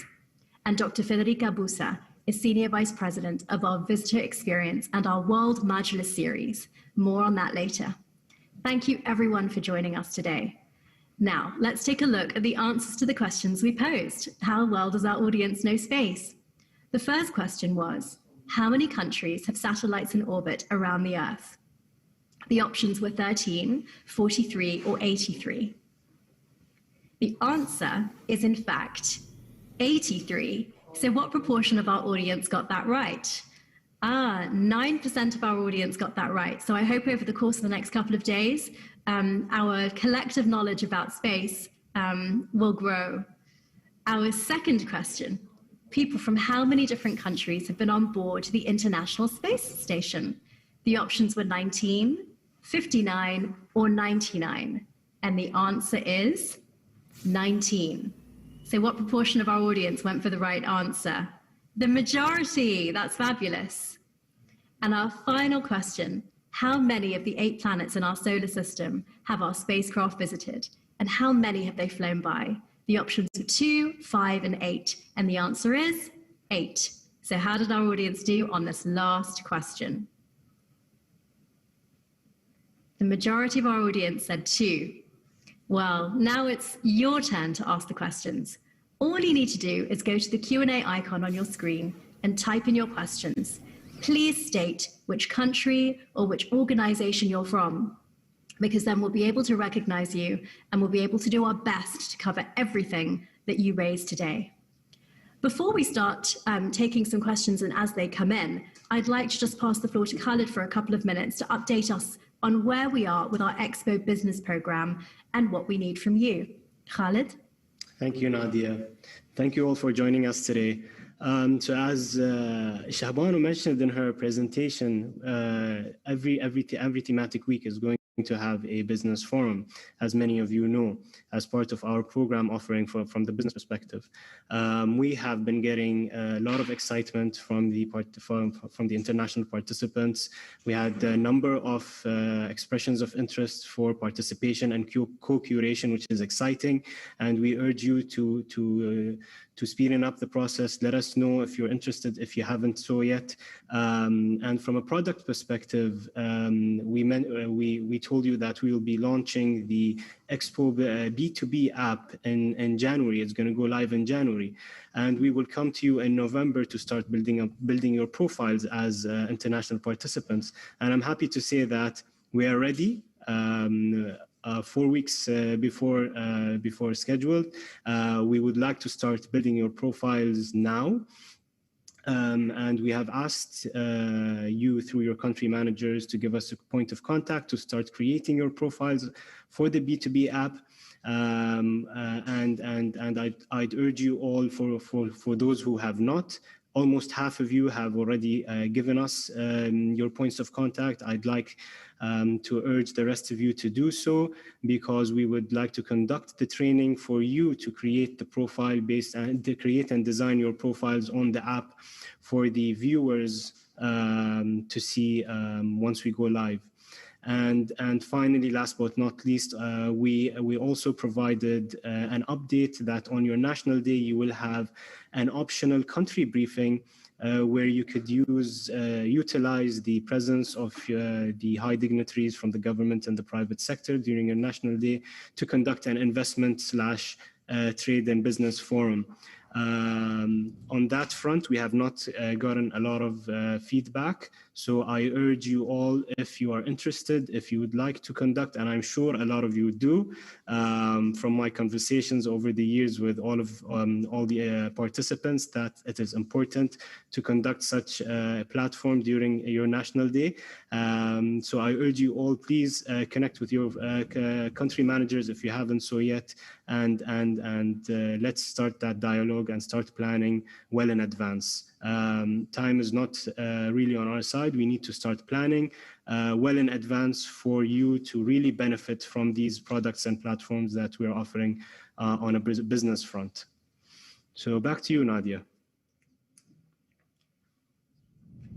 Speaker 11: And Dr. Federica Busa is Senior Vice President of our Visitor Experience and our World Majlis series. More on that later. Thank you everyone for joining us today. Now, let's take a look at the answers to the questions we posed. How well does our audience know space? The first question was, how many countries have satellites in orbit around the Earth? The options were 13, 43, or 83. The answer is in fact 83. So what proportion of our audience got that right? 9% of our audience got that right. So I hope over the course of the next couple of days, our collective knowledge about space will grow. Our second question, people from how many different countries have been on board the International Space Station? The options were 19, 59, or 99. And the answer is 19. So what proportion of our audience went for the right answer? The majority. That's fabulous. And our final question, how many of the 8 planets in our solar system have our spacecraft visited? And how many have they flown by? The options are 2, 5, and 8. And the answer is 8. So how did our audience do on this last question? The majority of our audience said 2. Well, now it's your turn to ask the questions. All you need to do is go to the Q&A icon on your screen and type in your questions. Please state which country or which organization you're from, because then we'll be able to recognize you and we'll be able to do our best to cover everything that you raised today. Before we start taking some questions and as they come in, I'd like to just pass the floor to Khalid for a couple of minutes to update us on where we are with our Expo business program and what we need from you. Khalid?
Speaker 12: Thank you, Nadia. Thank you all for joining us today. So as Shahbanu mentioned in her presentation, every thematic week is going to have a business forum, as many of you know, as part of our program offering from the business perspective. We have been getting a lot of excitement from the international participants. We had a number of expressions of interest for participation and co-curation, which is exciting, and we urge you to speeding up the process. Let us know if you're interested, if you haven't so yet. And from a product perspective, we told you that we will be launching the Expo B2B app in January. It's going to go live in January. And we will come to you in November to start building your profiles as international participants. And I'm happy to say that we are ready. 4 weeks before scheduled. We would like to start building your profiles now. And we have asked you through your country managers to give us a point of contact to start creating your profiles for the B2B app. And I'd urge you all, for those who have not, almost half of you have already given us your points of contact. I'd like to urge the rest of you to do so, because we would like to conduct the training for you to create the profile based and to create and design your profiles on the app for the viewers to see once we go live. And finally, last but not least, we also provided an update that on your National Day, you will have an optional country briefing where you could utilize the presence of the high dignitaries from the government and the private sector during your National Day to conduct an investment/trade and business forum. On that front, we have not gotten a lot of feedback. So I urge you all, if you are interested, if you would like to conduct, and I'm sure a lot of you do, from my conversations over the years with all the participants, that it is important to conduct such a platform during your National Day. So I urge you all, please connect with your country managers if you haven't so yet, and let's start that dialogue and start planning well in advance. Time is not really on our side. We need to start planning well in advance for you to really benefit from these products and platforms that we're offering on a business front. So back to you, Nadia.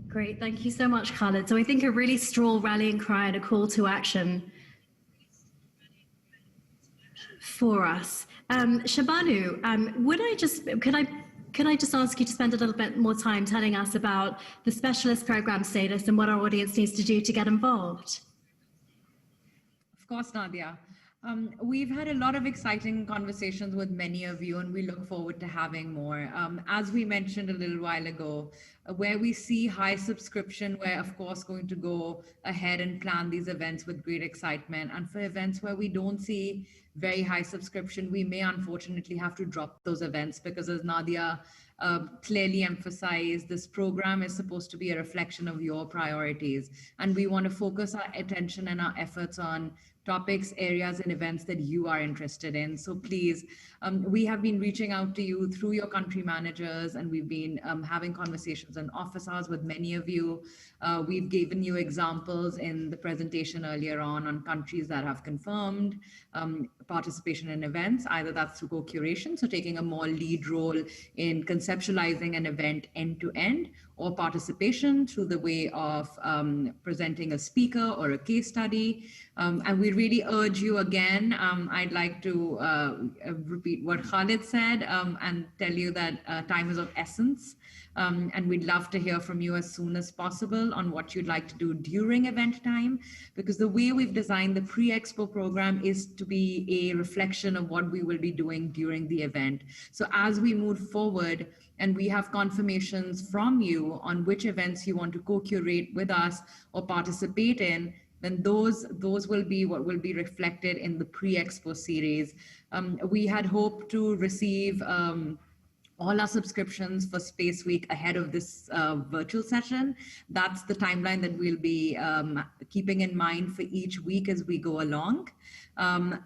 Speaker 11: Great, thank you so much, Khalid. So I think a really strong rallying cry and a call to action for us. Shahbanu, could I just ask you to spend a little bit more time telling us about the specialist program status and what our audience needs to do to get involved?
Speaker 9: Of course, Nadia. We've had a lot of exciting conversations with many of you, and we look forward to having more. As we mentioned a little while ago, where we see high subscription, we're of course going to go ahead and plan these events with great excitement. And for events where we don't see very high subscription, we may unfortunately have to drop those events, because as Nadia clearly emphasized, this program is supposed to be a reflection of your priorities. And we want to focus our attention and our efforts on topics, areas, and events that you are interested in. So please, we have been reaching out to you through your country managers, and we've been having conversations in office hours with many of you. We've given you examples in the presentation earlier on countries that have confirmed participation in events. Either that's through co-curation, so taking a more lead role in conceptualizing an event end to end, or participation through the way of presenting a speaker or a case study. And we really urge you again, I'd like to repeat what Khalid said and tell you that time is of essence. And we'd love to hear from you as soon as possible on what you'd like to do during event time, because the way we've designed the pre-expo program is to be a reflection of what we will be doing during the event. So as we move forward and we have confirmations from you on which events you want to co-curate with us or participate in, then those will be what will be reflected in the pre-expo series. We had hoped to receive
Speaker 13: all our subscriptions for Space Week ahead of this virtual session. That's the timeline that we'll be keeping in mind for each week as we go along.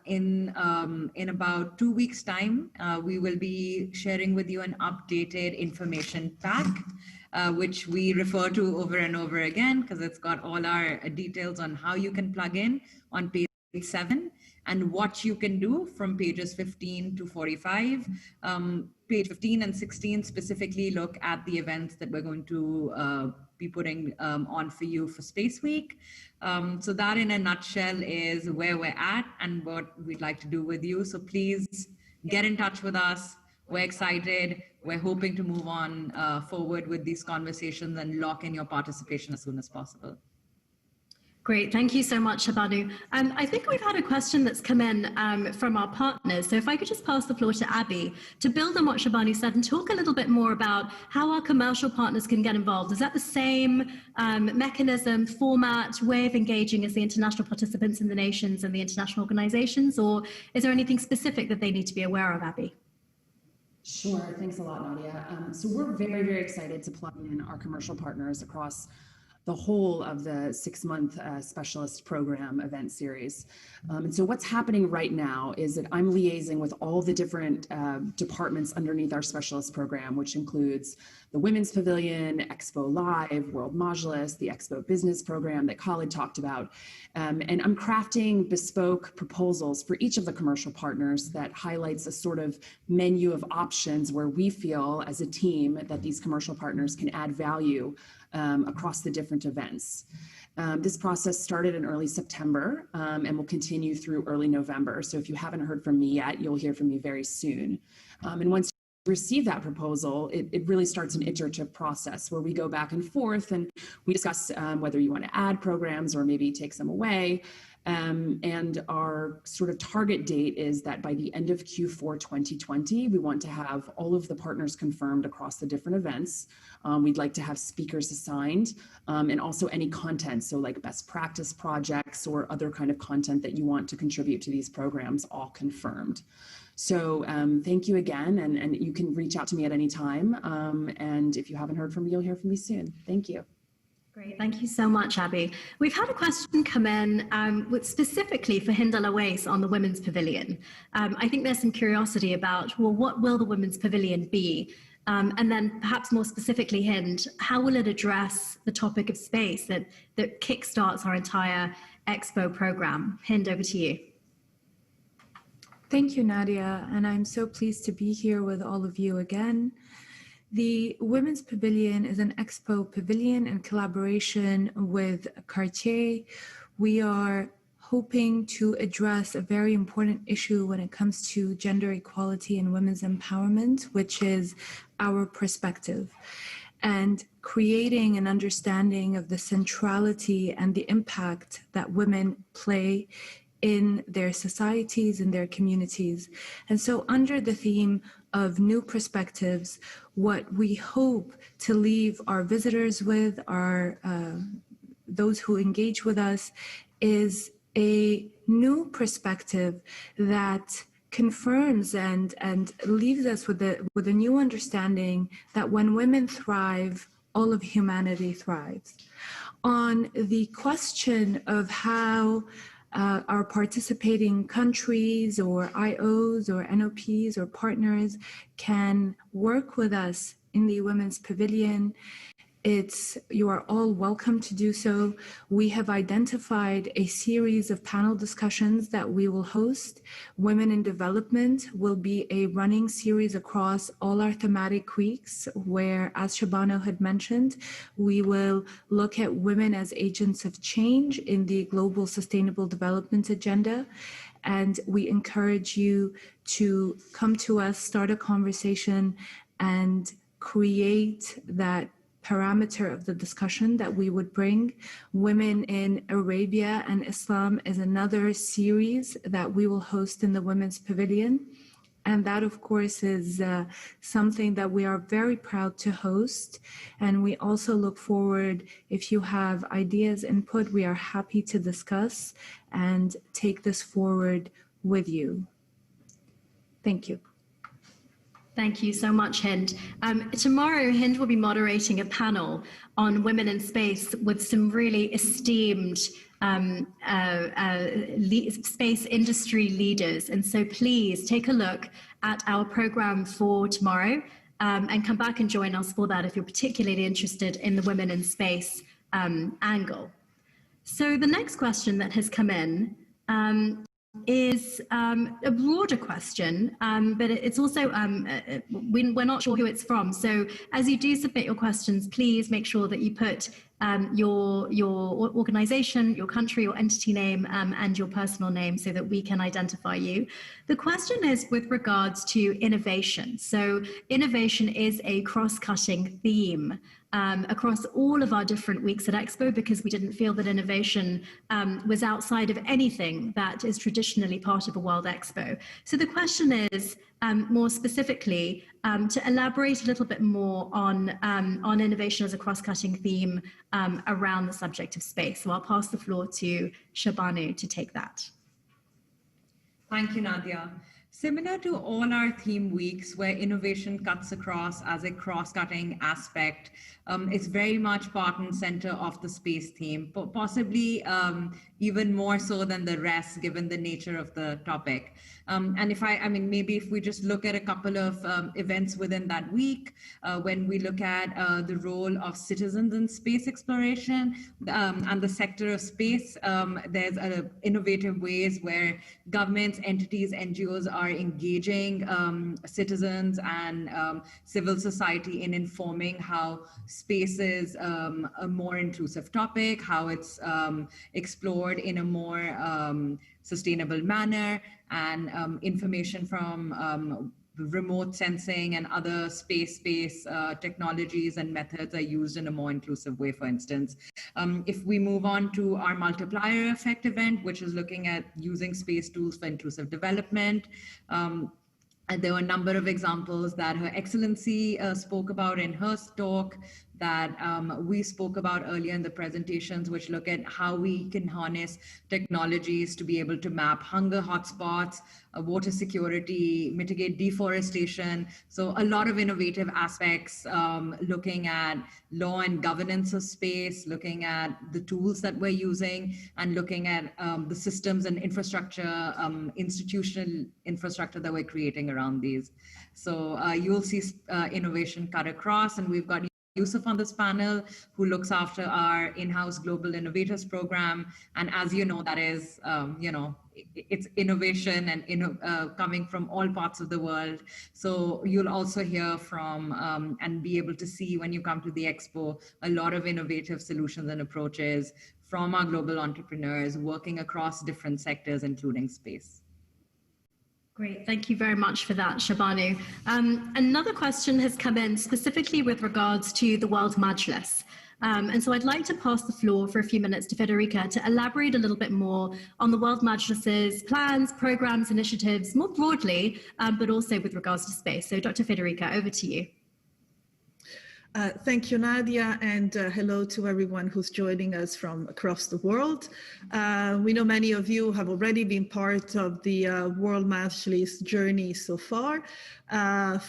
Speaker 13: In about 2 weeks' time, we will be sharing with you an updated information pack, which we refer to over and over again because it's got all our details on how you can plug in on page 7 and what you can do from pages 15 to 45. Page 15 and 16 specifically look at the events that we're going to be putting on for you for Space Week. So that in a nutshell is where we're at and what we'd like to do with you. So please get in touch with us. We're excited. We're hoping to move on forward with these conversations and lock in your participation as soon as possible.
Speaker 11: Great, thank you so much, Shabanu. I think we've had a question that's come in from our partners. So if I could just pass the floor to Abby to build on what Shabanu said and talk a little bit more about how our commercial partners can get involved. Is that the same mechanism, format, way of engaging as the international participants in the nations and the international organizations, or is there anything specific that they need to be aware of, Abby?
Speaker 14: Sure, thanks a lot, Nadia. So we're very, very excited to plug in our commercial partners across the whole of the 6-month specialist program event series. And so what's happening right now is that I'm liaising with all the different departments underneath our specialist program, which includes the Women's Pavilion, Expo Live, World Majlis, the Expo Business Program that Khalid talked about. And I'm crafting bespoke proposals for each of the commercial partners that highlights a sort of menu of options where we feel as a team that these commercial partners can add value across the different events. This process started in early September and will continue through early November. So if you haven't heard from me yet, you'll hear from me very soon. And once you receive that proposal, it really starts an iterative process where we go back and forth and we discuss whether you want to add programs or maybe take some away. And our sort of target date is that by the end of Q4 2020, we want to have all of the partners confirmed across the different events. We'd like to have speakers assigned and also any content, so like best practice projects or other kind of content that you want to contribute to these programs, all confirmed. So thank you again, and you can reach out to me at any time. And if you haven't heard from me, you'll hear from me soon. Thank you.
Speaker 11: Great, thank you so much, Abby. We've had a question come in specifically for Hind Al-Awais on the Women's Pavilion. I think there's some curiosity about, well, what will the Women's Pavilion be? And then perhaps more specifically, Hind, how will it address the topic of space that kickstarts our entire Expo program? Hind, over to you.
Speaker 15: Thank you, Nadia, and I'm so pleased to be here with all of you again. The Women's Pavilion is an Expo pavilion in collaboration with Cartier. We are hoping to address a very important issue when it comes to gender equality and women's empowerment, which is our perspective, and creating an understanding of the centrality and the impact that women play in their societies, in their communities. And so under the theme of new perspectives, what we hope to leave our visitors with, those who engage with us, is a new perspective that confirms and leaves us with a new understanding that when women thrive, all of humanity thrives. On the question of how our participating countries or IOs or NOPs or partners can work with us in the Women's Pavilion, you are all welcome to do so. We have identified a series of panel discussions that we will host. Women in Development will be a running series across all our thematic weeks, where, as Shabano had mentioned, we will look at women as agents of change in the Global Sustainable Development Agenda. And we encourage you to come to us, start a conversation, and create that parameter of the discussion that we would bring. Women in Arabia and Islam is another series that we will host in the Women's Pavilion. And that, of course, is something that we are very proud to host. And we also look forward, if you have ideas, input, we are happy to discuss and take this forward with you. Thank you.
Speaker 11: Thank you so much, Hind. Tomorrow, Hind will be moderating a panel on women in space with some really esteemed space industry leaders. And so please take a look at our program for tomorrow and come back and join us for that if you're particularly interested in the women in space angle. So the next question that has come in is a broader question, but it's also, we're not sure who it's from. So as you do submit your questions, please make sure that you put your organization, your country, your entity name, and your personal name so that we can identify you. The question is with regards to innovation. So innovation is a cross-cutting theme across all of our different weeks at Expo, because we didn't feel that innovation was outside of anything that is traditionally part of a World Expo. So the question is, more specifically, to elaborate a little bit more on innovation as a cross-cutting theme around the subject of space. So I'll pass the floor to Shabanu to take that.
Speaker 13: Thank you, Nadia. Similar to all our theme weeks where innovation cuts across as a cross-cutting aspect, it's very much part and center of the space theme, but possibly even more so than the rest, given the nature of the topic. And maybe if we just look at a couple of events within that week, when we look at the role of citizens in space exploration and the sector of space, there's innovative ways where governments, entities, NGOs are engaging citizens and civil society in informing how space is a more inclusive topic, how it's explored in a more sustainable manner, and information from remote sensing and other space-based technologies and methods are used in a more inclusive way, for instance. If we move on to our multiplier effect event, which is looking at using space tools for inclusive development, and there were a number of examples that Her Excellency spoke about in her talk, that we spoke about earlier in the presentations, which look at how we can harness technologies to be able to map hunger hotspots, water security, mitigate deforestation. So a lot of innovative aspects, looking at law and governance of space, looking at the tools that we're using, and looking at the systems and infrastructure, institutional infrastructure that we're creating around these. So you'll see innovation cut across, and we've got Yusuf on this panel, who looks after our in-house Global Innovators Program. And as you know, that is, it's innovation and coming from all parts of the world. So you'll also hear from and be able to see when you come to the Expo, a lot of innovative solutions and approaches from our global entrepreneurs working across different sectors, including space.
Speaker 11: Great, thank you very much for that, Shabanu. Another question has come in specifically with regards to the World Majlis. And so I'd like to pass the floor for a few minutes to Federica to elaborate a little bit more on the World Majlis's plans, programs, initiatives, more broadly, but also with regards to space. So Dr. Federica, over to you.
Speaker 16: Thank you, Nadia, and hello to everyone who's joining us from across the world. We know many of you have already been part of the World Majlis journey so far.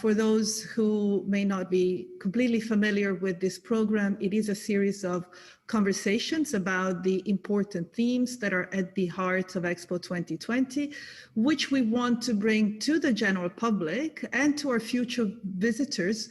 Speaker 16: For those who may not be completely familiar with this program, it is a series of conversations about the important themes that are at the heart of Expo 2020, which we want to bring to the general public and to our future visitors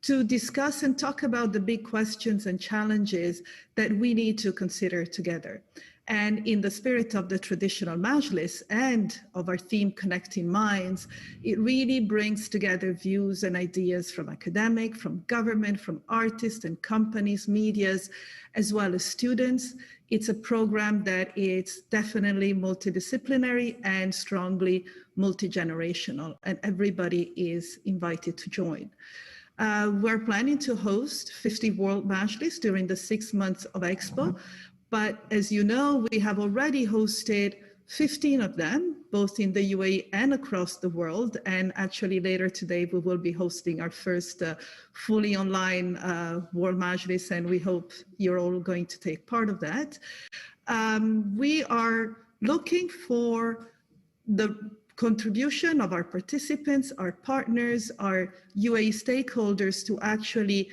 Speaker 16: to discuss and talk about the big questions and challenges that we need to consider together. And in the spirit of the traditional Majlis and of our theme Connecting Minds, it really brings together views and ideas from academic, from government, from artists and companies, medias, as well as students. It's a program that is definitely multidisciplinary and strongly multi-generational, and everybody is invited to join. We're planning to host 50 World Majlis during the 6 months of Expo, but as you know, we have already hosted 15 of them, both in the UAE and across the world. And actually later today, we will be hosting our first fully online World Majlis, and we hope you're all going to take part of that. We are looking for the contribution of our participants, our partners, our UAE stakeholders to actually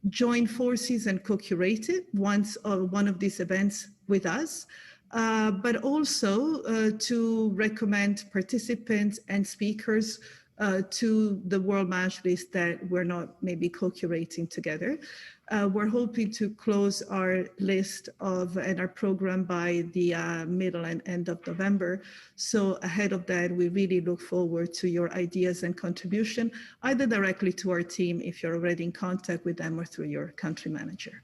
Speaker 16: join forces and co-curate it once one of these events with us, but also to recommend participants and speakers to the World Majlis that we're not maybe co-curating together. We're hoping to close our list and our program by the middle and end of November. So ahead of that, we really look forward to your ideas and contribution, either directly to our team if you're already in contact with them or through your country manager.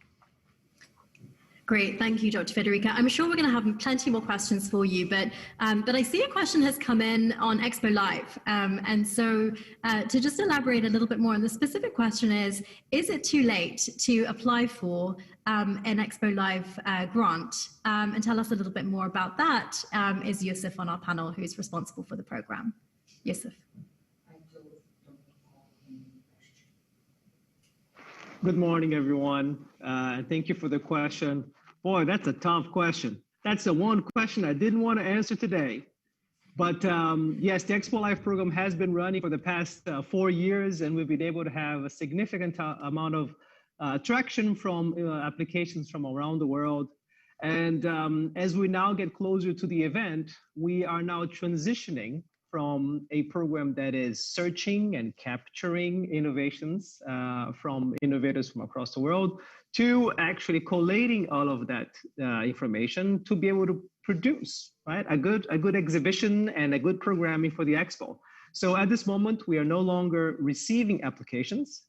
Speaker 11: Great, thank you, Dr. Federica. I'm sure we're going to have plenty more questions for you, but I see a question has come in on Expo Live. And so to just elaborate a little bit more, and the specific question is it too late to apply for an Expo Live grant? And tell us a little bit more about that is Yusuf on our panel, who's responsible for the program. Yusuf.
Speaker 17: Good morning, everyone. Thank you for the question. Boy, that's a tough question. That's the one question I didn't want to answer today. But yes, the Expo Live program has been running for the past 4 years, and we've been able to have a significant amount of traction from applications from around the world. And as we now get closer to the event, we are now transitioning from a program that is searching and capturing innovations from innovators from across the world to actually collating all of that information to be able to produce, right, a good exhibition and a good programming for the Expo. So at this moment, we are no longer receiving applications.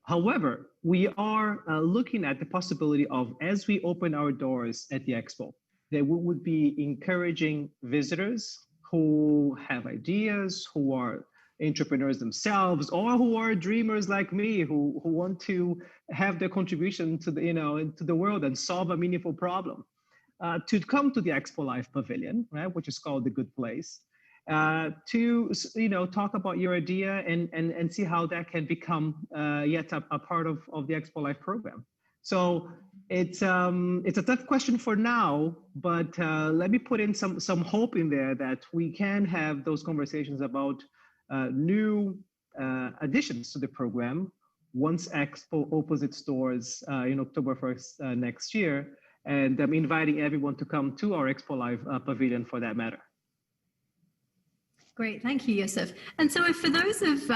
Speaker 17: However, we are looking at the possibility of, as we open our doors at the Expo, that we would be encouraging visitors who have ideas, who are entrepreneurs themselves, or who are dreamers like me, who want to have their contribution to the, into the world and solve a meaningful problem, to come to the Expo Live Pavilion, right, which is called The Good Place, to talk about your idea and see how that can become yet a part of the Expo Live program. So it's a tough question for now, but let me put in some hope in there that we can have those conversations about new additions to the program once Expo opens its doors in October 1st next year, and I'm inviting everyone to come to our Expo Live Pavilion for that matter.
Speaker 11: Great, thank you, Yusuf. And so for those of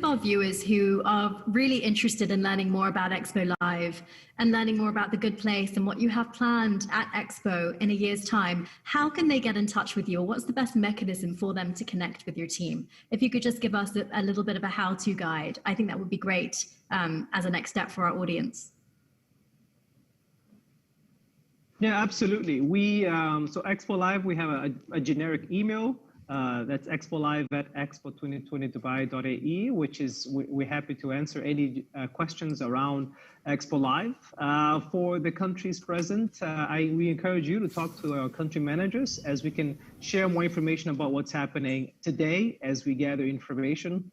Speaker 11: our viewers who are really interested in learning more about Expo Live and learning more about the Good Place and what you have planned at Expo in a year's time, how can they get in touch with you, or what's the best mechanism for them to connect with your team? If you could just give us a little bit of a how-to guide, I think that would be great as a next step for our audience.
Speaker 17: Yeah, absolutely. So Expo Live, we have a generic email. That's expolive@expo2020dubai.ae, which is we're happy to answer any questions around Expo Live. For the countries present, we encourage you to talk to our country managers as we can share more information about what's happening today as we gather information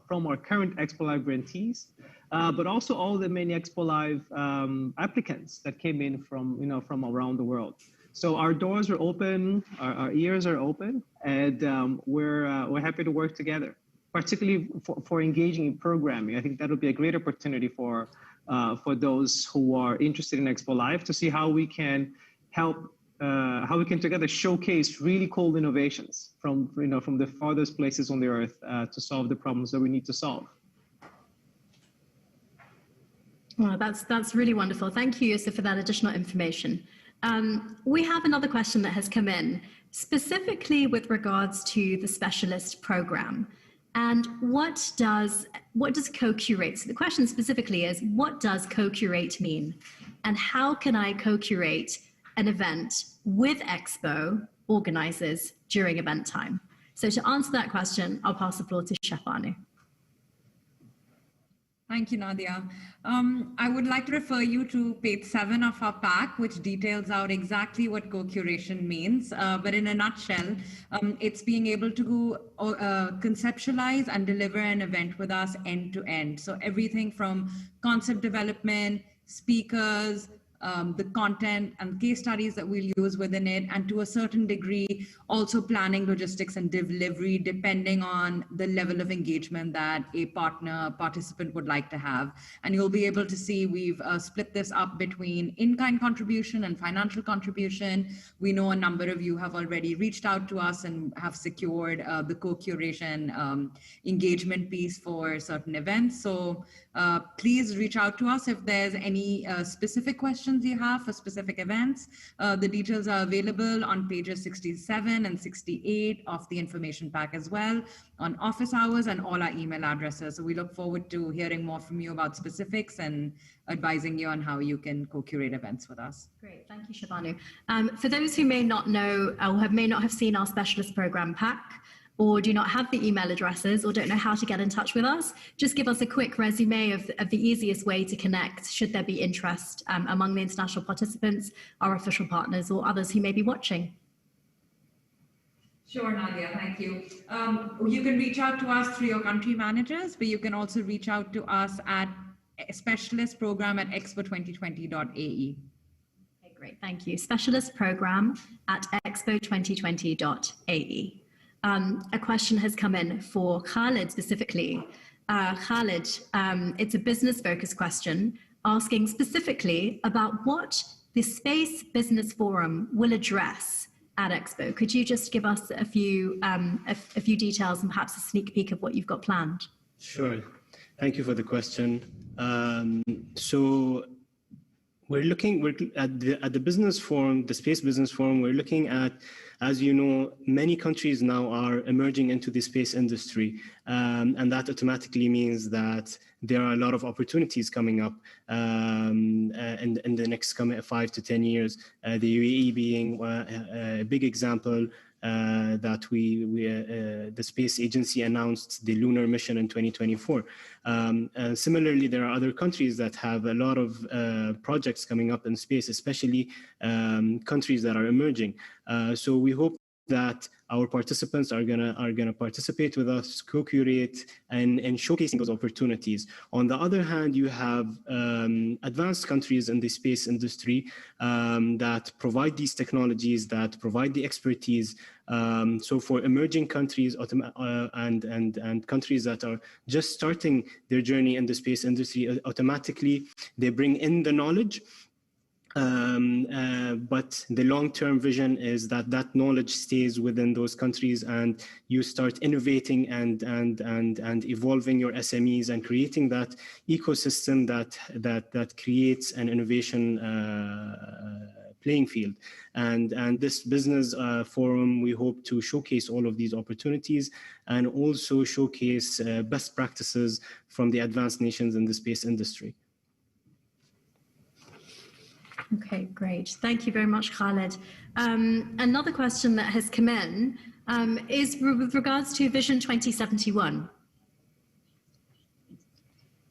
Speaker 17: from our current Expo Live grantees, but also all the many Expo Live applicants that came in from around the world. So our doors are open, our ears are open, and we're happy to work together, particularly for engaging in programming. I think that would be a great opportunity for those who are interested in Expo Live to see how we can help, how we can together showcase really cool innovations from the farthest places on the earth to solve the problems that we need to solve.
Speaker 11: Well, that's really wonderful. Thank you, Yusuf, for that additional information. We have another question that has come in, specifically with regards to the specialist program. And what does co-curate? So the question specifically is, what does co-curate mean? And how can I co-curate an event with Expo organizers during event time? So to answer that question, I'll pass the floor to Shafanu.
Speaker 13: Thank you, Nadia. I would like to refer you to page 7 of our pack, which details out exactly what co-curation means. But in a nutshell, it's being able to conceptualize and deliver an event with us end to end. So everything from concept development, speakers, the content and case studies that we'll use within it, and to a certain degree, also planning, logistics, and delivery, depending on the level of engagement that a participant would like to have. And you'll be able to see we've split this up between in-kind contribution and financial contribution. We know a number of you have already reached out to us and have secured the co-curation engagement piece for certain events. So please reach out to us if there's any specific questions you have for specific events. The details are available on pages 67 and 68 of the information pack as well, on office hours and all our email addresses. So we look forward to hearing more from you about specifics and advising you on how you can co-curate events with us.
Speaker 11: Great, thank you, Shabanu. For those who may not know or may not have seen our specialist program pack, or do not have the email addresses or don't know how to get in touch with us, just give us a quick resume of the easiest way to connect should there be interest among the international participants, our official partners, or others who may be watching.
Speaker 13: Sure, Nadia, thank you. You can reach out to us through your country managers, but you can also reach out to us at specialist program at expo2020.ae.
Speaker 11: Okay, great, thank you. Specialist program at expo2020.ae. A question has come in for Khalid specifically. Khalid, it's a business-focused question asking specifically about what the Space Business Forum will address at Expo. Could you just give us a few details and perhaps a sneak peek of what you've got planned?
Speaker 12: Sure. Thank you for the question. So we're at the business forum, the Space Business Forum. We're looking at, as you know, many countries now are emerging into the space industry, and that automatically means that there are a lot of opportunities coming up in the next 5 to 10 years. The UAE being a big example. That the space agency announced the lunar mission in 2024. Similarly, there are other countries that have a lot of projects coming up in space, especially countries that are emerging. So we hope that our participants are gonna participate with us, co-curate, and showcasing those opportunities. On the other hand, you have advanced countries in the space industry that provide these technologies, that provide the expertise. So for emerging countries and countries that are just starting their journey in the space industry, automatically they bring in the knowledge. But the long-term vision is that knowledge stays within those countries, and you start innovating and evolving your SMEs and creating that ecosystem that creates an innovation playing field. And this business forum, we hope to showcase all of these opportunities and also showcase best practices from the advanced nations in the space industry.
Speaker 11: Okay, great. Thank you very much, Khalid. Another question that has come in is with regards to Vision 2071.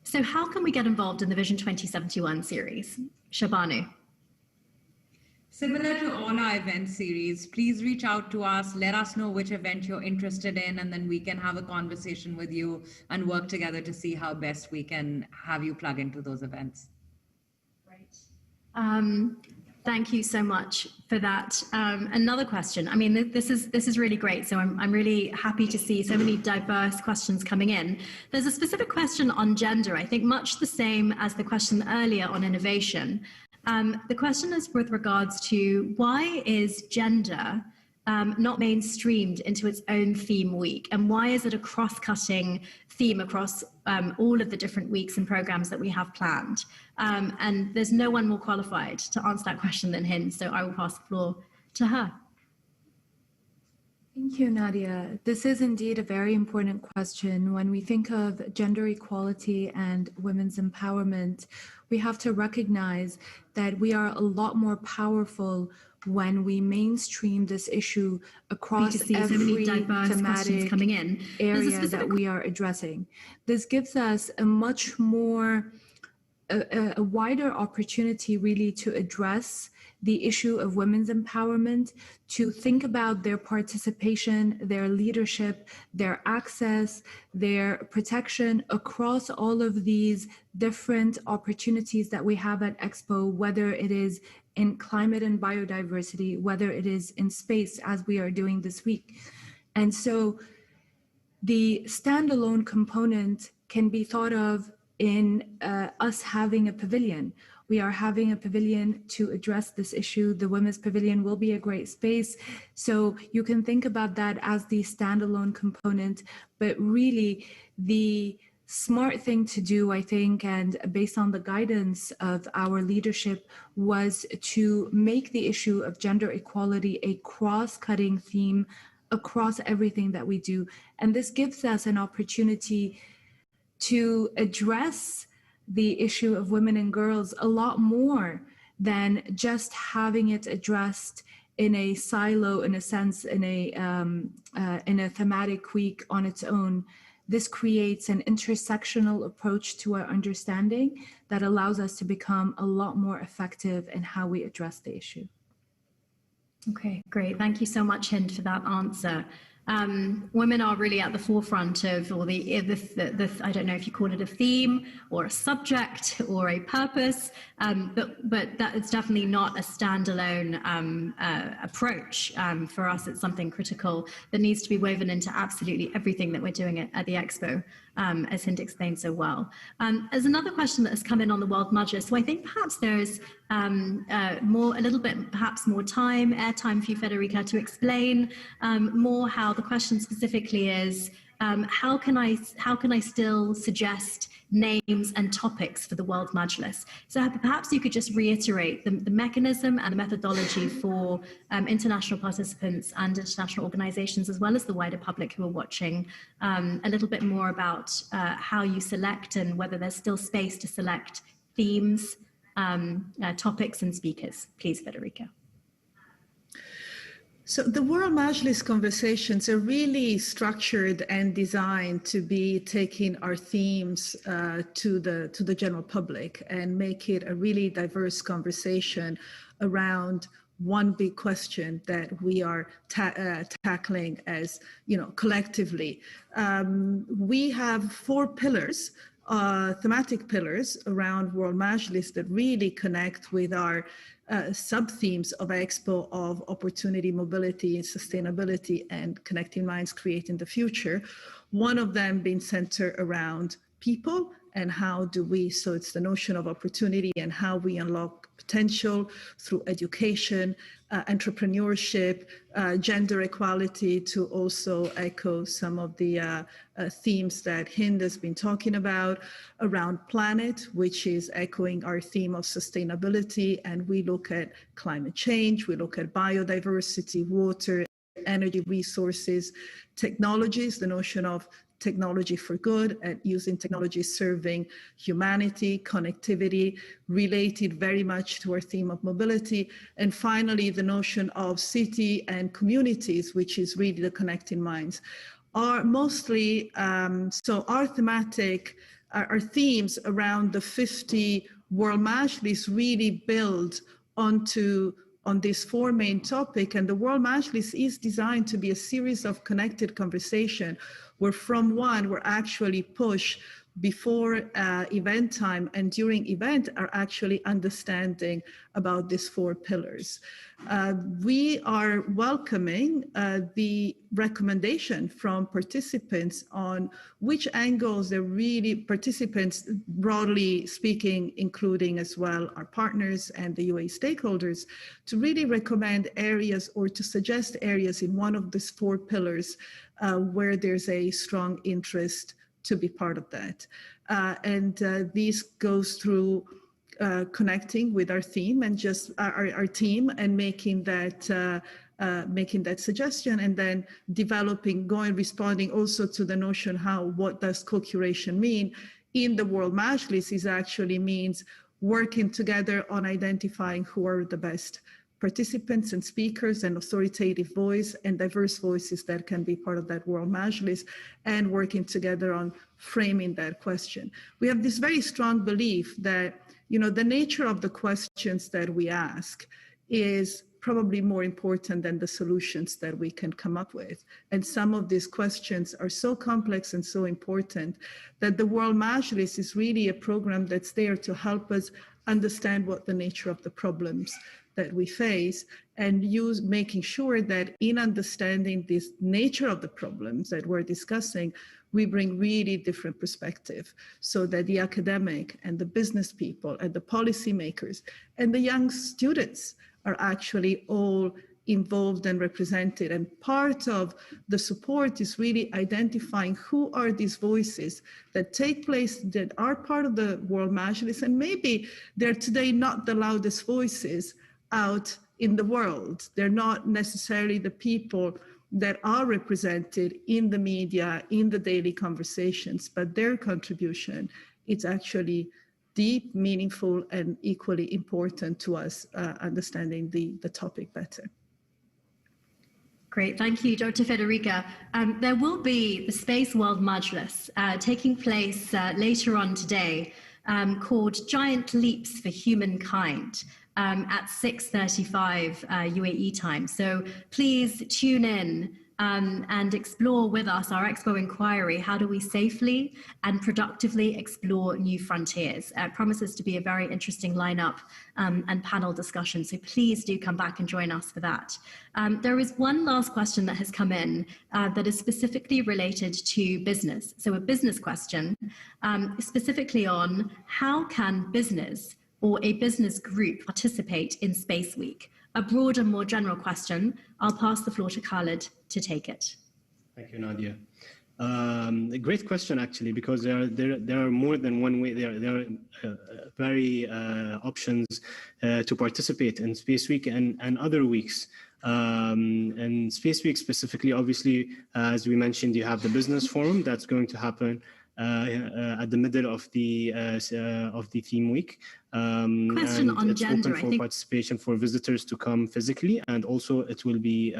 Speaker 11: So how can we get involved in the Vision 2071 series? Shabanu.
Speaker 13: Similar to all our event series, please reach out to us, let us know which event you're interested in, and then we can have a conversation with you and work together to see how best we can have you plug into those events.
Speaker 11: Thank you so much for that. Another question. I mean, this is really great. So I'm really happy to see so many diverse questions coming in. There's a specific question on gender, I think much the same as the question earlier on innovation. The question is with regards to why is gender not mainstreamed into its own theme week, and why is it a cross-cutting theme across all of the different weeks and programs that we have planned? And there's no one more qualified to answer that question than Hind, so I will pass the floor to her.
Speaker 15: Thank you, Nadia. This is indeed a very important question. When we think of gender equality and women's empowerment, we have to recognize that we are a lot more powerful when we mainstream this issue across every thematic
Speaker 11: coming in.
Speaker 15: Area that we are addressing. This gives us a much more a wider opportunity really to address the issue of women's empowerment, to think about their participation, their leadership, their access, their protection across all of these different opportunities that we have at Expo, whether it is in climate and biodiversity, whether it is in space, as we are doing this week. And so the standalone component can be thought of in us having a pavilion. We are having a pavilion to address this issue. The Women's Pavilion will be a great space. So you can think about that as the standalone component, but really the smart thing to do, I think, and based on the guidance of our leadership, was to make the issue of gender equality a cross-cutting theme across everything that we do. And this gives us an opportunity to address the issue of women and girls a lot more than just having it addressed in a silo, in a sense, in a thematic week on its own. This creates an intersectional approach to our understanding that allows us to become a lot more effective in how we address the issue.
Speaker 11: Okay, great. Thank you so much, Hind, for that answer. Women are really at the forefront of, or the I don't know if you call it a theme or a subject or a purpose, but that is definitely not a standalone approach. For us, it's something critical that needs to be woven into absolutely everything that we're doing at the Expo, as Hind explained so well. There's another question that has come in on the World Majlis, so I think perhaps there's a little bit more airtime for you, Federica, to explain more how the question specifically is, how can I still suggest names and topics for the World Majlis? So perhaps you could just reiterate the mechanism and the methodology for international participants and international organizations, as well as the wider public who are watching, a little bit more about how you select and whether there's still space to select themes, topics and speakers. Please, Federica.
Speaker 16: So the World Majlis conversations are really structured and designed to be taking our themes to the general public and make it a really diverse conversation around one big question that we are tackling as, collectively. We have 4 pillars, thematic pillars around World Majlis that really connect with our sub-themes of Expo of opportunity, mobility, sustainability, and connecting minds, creating the future. One of them being centered around people and how do we, so it's the notion of opportunity and how we unlock potential through education, entrepreneurship, gender equality, to also echo some of the themes that Hind has been talking about around planet, which is echoing our theme of sustainability. And we look at climate change, we look at biodiversity, water, energy resources, technologies, the notion of technology for good and using technology serving humanity, connectivity, related very much to our theme of mobility. And finally, the notion of city and communities, which is really the connecting minds. Are mostly, so our thematic, our themes around the 50 World Majlis really build on this 4 main topic. And the World Majlis is designed to be a series of connected conversation where from one, we're actually push before event time and during event are actually understanding about these 4 pillars. We are welcoming the recommendation from participants on which angles they're really participants, broadly speaking, including as well our partners and the UAE stakeholders, to really recommend areas or to suggest areas in one of these 4 pillars where there's a strong interest to be part of that. This goes through connecting with our theme and just our team and making that suggestion, and then responding also to the notion what does co-curation mean in the World Majlis is actually means working together on identifying who are the best participants and speakers and authoritative voice and diverse voices that can be part of that World Majlis, and working together on framing that question. We have this very strong belief that the nature of the questions that we ask is probably more important than the solutions that we can come up with. And some of these questions are so complex and so important that the World Majlis is really a program that's there to help us understand what the nature of the problems that we face, and making sure that in understanding this nature of the problems that we're discussing, we bring really different perspective so that the academic and the business people and the policymakers and the young students are actually all involved and represented. And part of the support is really identifying who are these voices that take place, that are part of the World Majlis, and maybe they're today not the loudest voices out in the world. They're not necessarily the people that are represented in the media, in the daily conversations, but their contribution is actually deep, meaningful, and equally important to us understanding the topic better.
Speaker 11: Great, thank you, Dr. Federica. There will be the Space World Majlis taking place later on today, called Giant Leaps for Humankind, at 6:35 UAE time. So please tune in and explore with us our Expo inquiry. How do we safely and productively explore new frontiers? It promises to be a very interesting lineup and panel discussion. So please do come back and join us for that. There is one last question that has come in that is specifically related to business. So a business question specifically on how can business or a business group participate in Space Week? A broader, more general question. I'll pass the floor to Khalid to take it.
Speaker 12: Thank you, Nadia. A great question, actually, because there are more than one way. There are very options to participate in Space Week and other weeks. And Space Week specifically, obviously, as we mentioned, you have the business forum that's going to happen at the middle of the theme week.
Speaker 11: Question
Speaker 12: and
Speaker 11: on
Speaker 12: it's
Speaker 11: gender,
Speaker 12: open for
Speaker 11: I think.
Speaker 12: participation for visitors to come physically, and also it will be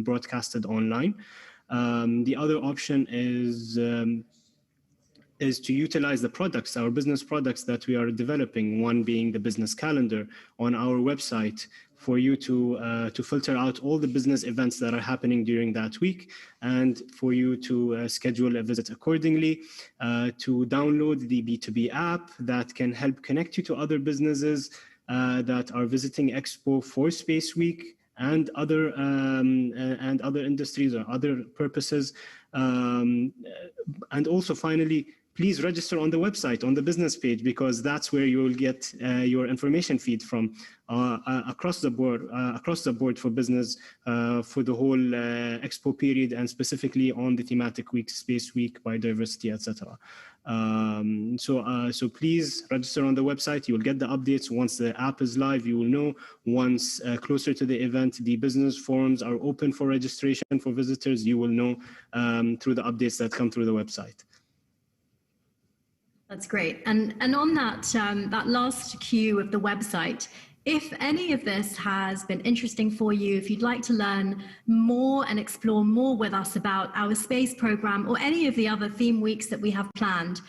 Speaker 12: broadcasted online. The other option is to utilize the products, our business products that we are developing, one being the business calendar on our website, for you to filter out all the business events that are happening during that week, and for you to schedule a visit accordingly, to download the B2B app that can help connect you to other businesses that are visiting Expo for Space Week and other industries or other purposes. And also, finally, please register on the website, on the business page, because that's where you will get your information feed from across the board for business for the whole Expo period, and specifically on the thematic week, Space Week, biodiversity, etc. So please register on the website. You will get the updates once the app is live. You will know once closer to the event, the business forums are open for registration for visitors. You will know through the updates that come through the website.
Speaker 11: That's great. And on that, that last cue of the website, if any of this has been interesting for you, if you'd like to learn more and explore more with us about our space program or any of the other theme weeks that we have planned,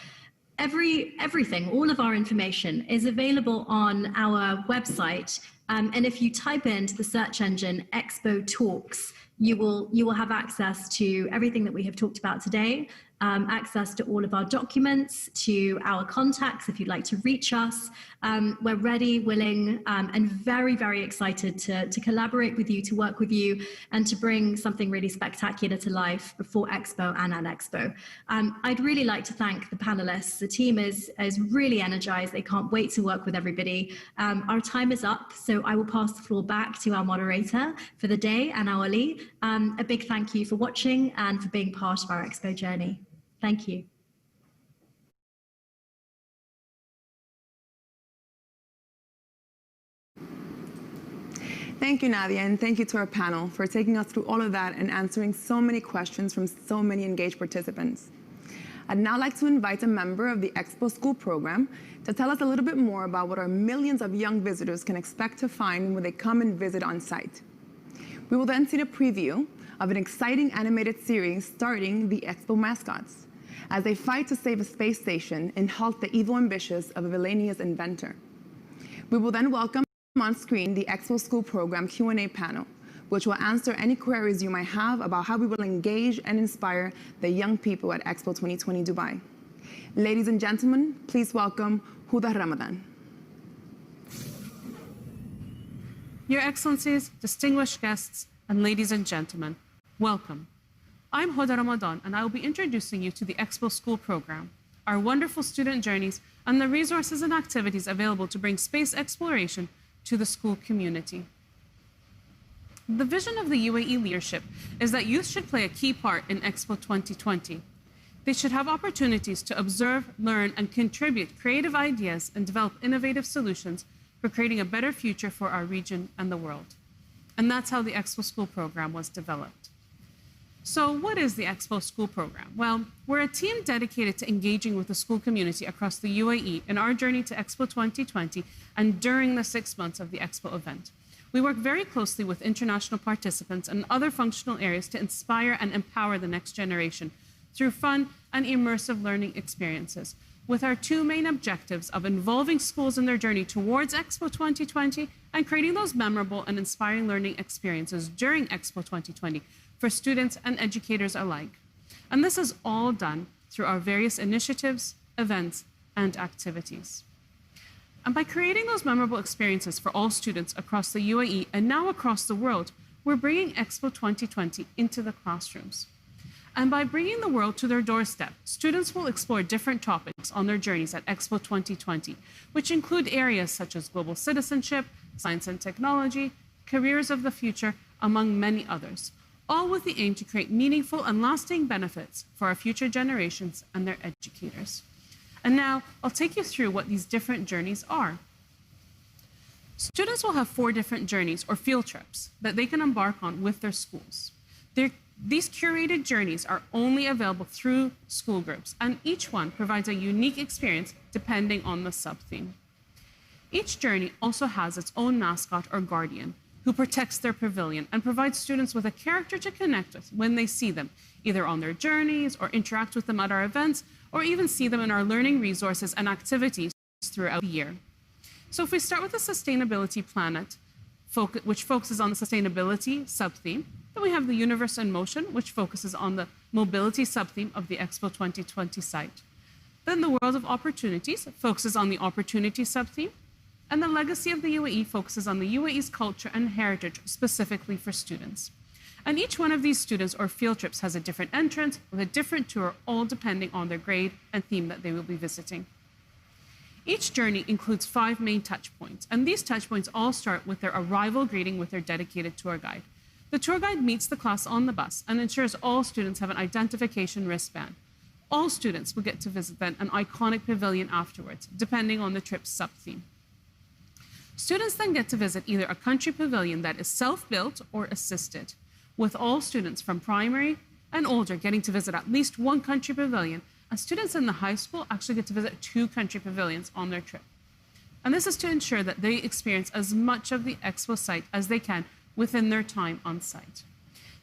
Speaker 11: everything, all of our information is available on our website. And if you type into the search engine Expo Talks, you will have access to everything that we have talked about today, access to all of our documents, to our contacts if you'd like to reach us. We're ready, willing, and very, very excited to collaborate with you, to work with you, and to bring something really spectacular to life before Expo and at Expo. I'd really like to thank the panelists. The team is really energized. They can't wait to work with everybody. Our time is up, so I will pass the floor back to our moderator for the day, Anna Ali. A big thank you for watching and for being part of our Expo journey. Thank you.
Speaker 3: Thank you, Nadia, and thank you to our panel for taking us through all of that and answering so many questions from so many engaged participants. I'd now like to invite a member of the Expo School program to tell us a little bit more about what our millions of young visitors can expect to find when they come and visit on site. We will then see a preview of an exciting animated series starting the Expo mascots. as they fight to save a space station and halt the evil ambitions of a villainous inventor. We will then welcome on screen the Expo School Program Q&A panel, which will answer any queries you might have about how we will engage and inspire the young people at Expo 2020 Dubai. Ladies and gentlemen, please welcome Huda Ramadan.
Speaker 18: Your Excellencies, distinguished guests, and ladies and gentlemen, welcome. I'm Huda Ramadan, and I will be introducing you to the Expo School Program, our wonderful student journeys, and the resources and activities available to bring space exploration to the school community. The vision of the UAE leadership is that youth should play a key part in Expo 2020. They should have opportunities to observe, learn, and contribute creative ideas and develop innovative solutions for creating a better future for our region and the world. And that's how the Expo School Program was developed. So what is the Expo School Program? Well, we're a team dedicated to engaging with the school community across the UAE in our journey to Expo 2020 and during the 6 months of the Expo event. We work very closely with international participants and other functional areas to inspire and empower the next generation through fun and immersive learning experiences, with our two main objectives of involving schools in their journey towards Expo 2020 and creating those memorable and inspiring learning experiences during Expo 2020 for students and educators alike. And this is all done through our various initiatives, events, and activities. And by creating those memorable experiences for all students across the UAE and now across the world, we're bringing Expo 2020 into the classrooms. And by bringing the world to their doorstep, students will explore different topics on their journeys at Expo 2020, which include areas such as global citizenship, science and technology, careers of the future, among many others, all with the aim to create meaningful and lasting benefits for our future generations and their educators. And now I'll take you through what these different journeys are. Students will have 4 different journeys or field trips that they can embark on with their schools. These curated journeys are only available through school groups, and each one provides a unique experience depending on the sub-theme. Each journey also has its own mascot or guardian who protects their pavilion and provides students with a character to connect with when they see them, either on their journeys or interact with them at our events, or even see them in our learning resources and activities throughout the year. So if we start with the Sustainability Planet, which focuses on the sustainability sub-theme, then we have the Universe in Motion, which focuses on the mobility sub-theme of the Expo 2020 site. Then the World of Opportunities focuses on the opportunity sub-theme, and the Legacy of the UAE focuses on the UAE's culture and heritage specifically for students. And each one of these students or field trips has a different entrance with a different tour, all depending on their grade and theme that they will be visiting. Each journey includes 5 main touch points, and these touch points all start with their arrival greeting with their dedicated tour guide. The tour guide meets the class on the bus and ensures all students have an identification wristband. All students will get to visit then an iconic pavilion afterwards, depending on the trip's sub-theme. Students then get to visit either a country pavilion that is self-built or assisted, with all students from primary and older getting to visit at least 1 country pavilion, and students in the high school actually get to visit 2 country pavilions on their trip. And this is to ensure that they experience as much of the Expo site as they can within their time on site.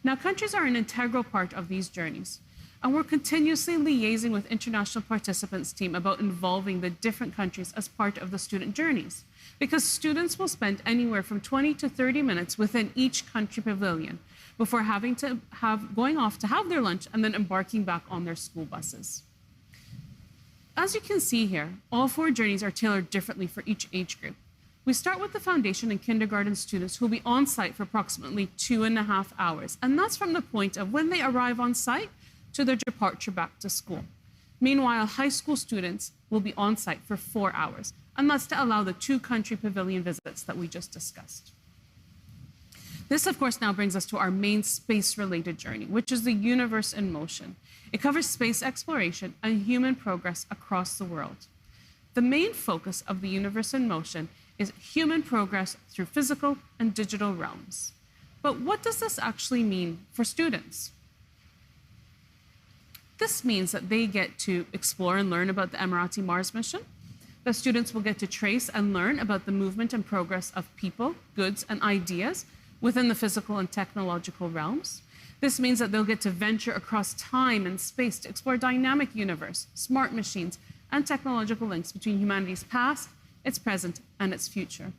Speaker 18: Now, countries are an integral part of these journeys, and we're continuously liaising with international participants team about involving the different countries as part of the student journeys, because students will spend anywhere from 20 to 30 minutes within each country pavilion before going off to have their lunch and then embarking back on their school buses. As you can see here, all 4 journeys are tailored differently for each age group. We start with the foundation and kindergarten students who will be on site for approximately 2.5 hours, and that's from the point of when they arrive on site to their departure back to school. Meanwhile, high school students will be on site for 4 hours, and that's to allow the 2 country pavilion visits that we just discussed. This, of course, now brings us to our main space-related journey, which is the Universe in Motion. It covers space exploration and human progress across the world. The main focus of the Universe in Motion is human progress through physical and digital realms. But what does this actually mean for students? This means that they get to explore and learn about the Emirati Mars mission. The students will get to trace and learn about the movement and progress of people, goods, and ideas within the physical and technological realms. This means that they'll get to venture across time and space to explore a dynamic universe, smart machines, and technological links between humanity's past, its present, and its future.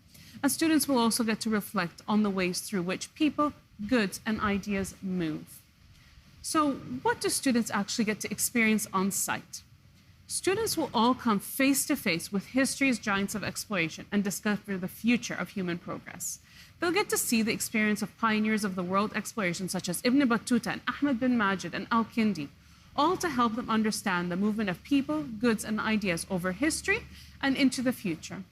Speaker 18: And students will also get to reflect on the ways through which people, goods, and ideas move. So what do students actually get to experience on site? Students will all come face to face with history's giants of exploration and discover the future of human progress. They'll get to see the experience of pioneers of the world exploration such as Ibn Battuta and Ahmed bin Majid and Al-Kindi, all to help them understand the movement of people, goods, and ideas over history and into the future.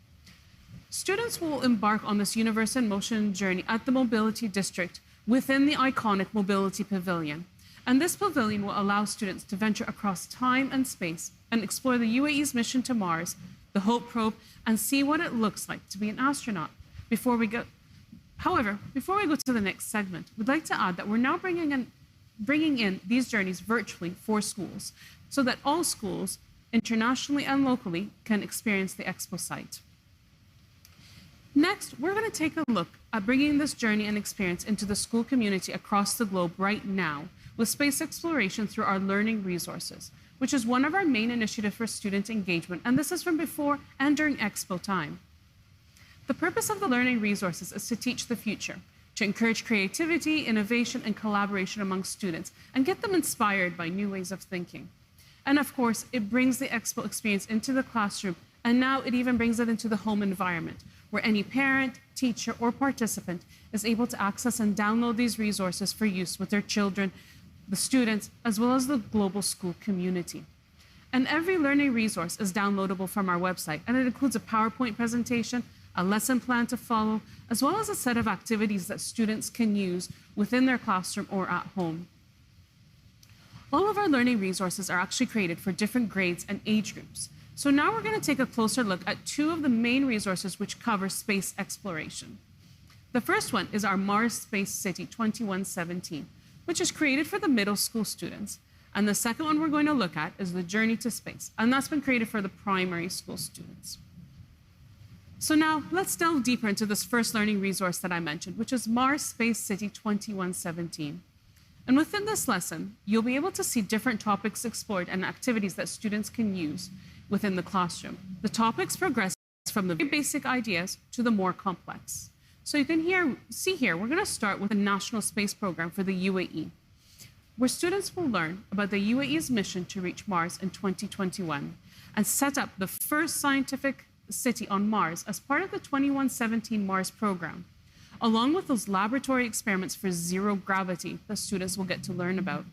Speaker 18: Students will embark on this universe in motion journey at the Mobility District within the iconic Mobility Pavilion. And this pavilion will allow students to venture across time and space and explore the UAE's mission to Mars, the Hope probe, and see what it looks like to be an astronaut. However, before we go to the next segment, we'd like to add that we're now bringing in these journeys virtually for schools so that all schools, internationally and locally, can experience the Expo site. Next, we're going to take a look at bringing this journey and experience into the school community across the globe right now with space exploration through our learning resources, which is one of our main initiatives for student engagement, and this is from before and during Expo time. The purpose of the learning resources is to teach the future, to encourage creativity, innovation, and collaboration among students, and get them inspired by new ways of thinking. And of course, it brings the Expo experience into the classroom, and now it even brings it into the home environment, where any parent, teacher, or participant is able to access and download these resources for use with their children, the students, as well as the global school community. And every learning resource is downloadable from our website, and it includes a PowerPoint presentation, a lesson plan to follow, as well as a set of activities that students can use within their classroom or at home. All of our learning resources are actually created for different grades and age groups. So now we're going to take a closer look at two of the main resources which cover space exploration. The first one is our Mars Space City 2117, which is created for the middle school students. And the second one we're going to look at is the Journey to Space, and that's been created for the primary school students. So now let's delve deeper into this first learning resource that I mentioned, which is Mars Space City 2117. And within this lesson, you'll be able to see different topics explored and activities that students can use within the classroom. The topics progress from the very basic ideas to the more complex. So you can see here, we're going to start with the National Space Program for the UAE, where students will learn about the UAE's mission to reach Mars in 2021 and set up the first scientific city on Mars as part of the 2117 Mars program, along with those laboratory experiments for zero gravity that students will get to learn about.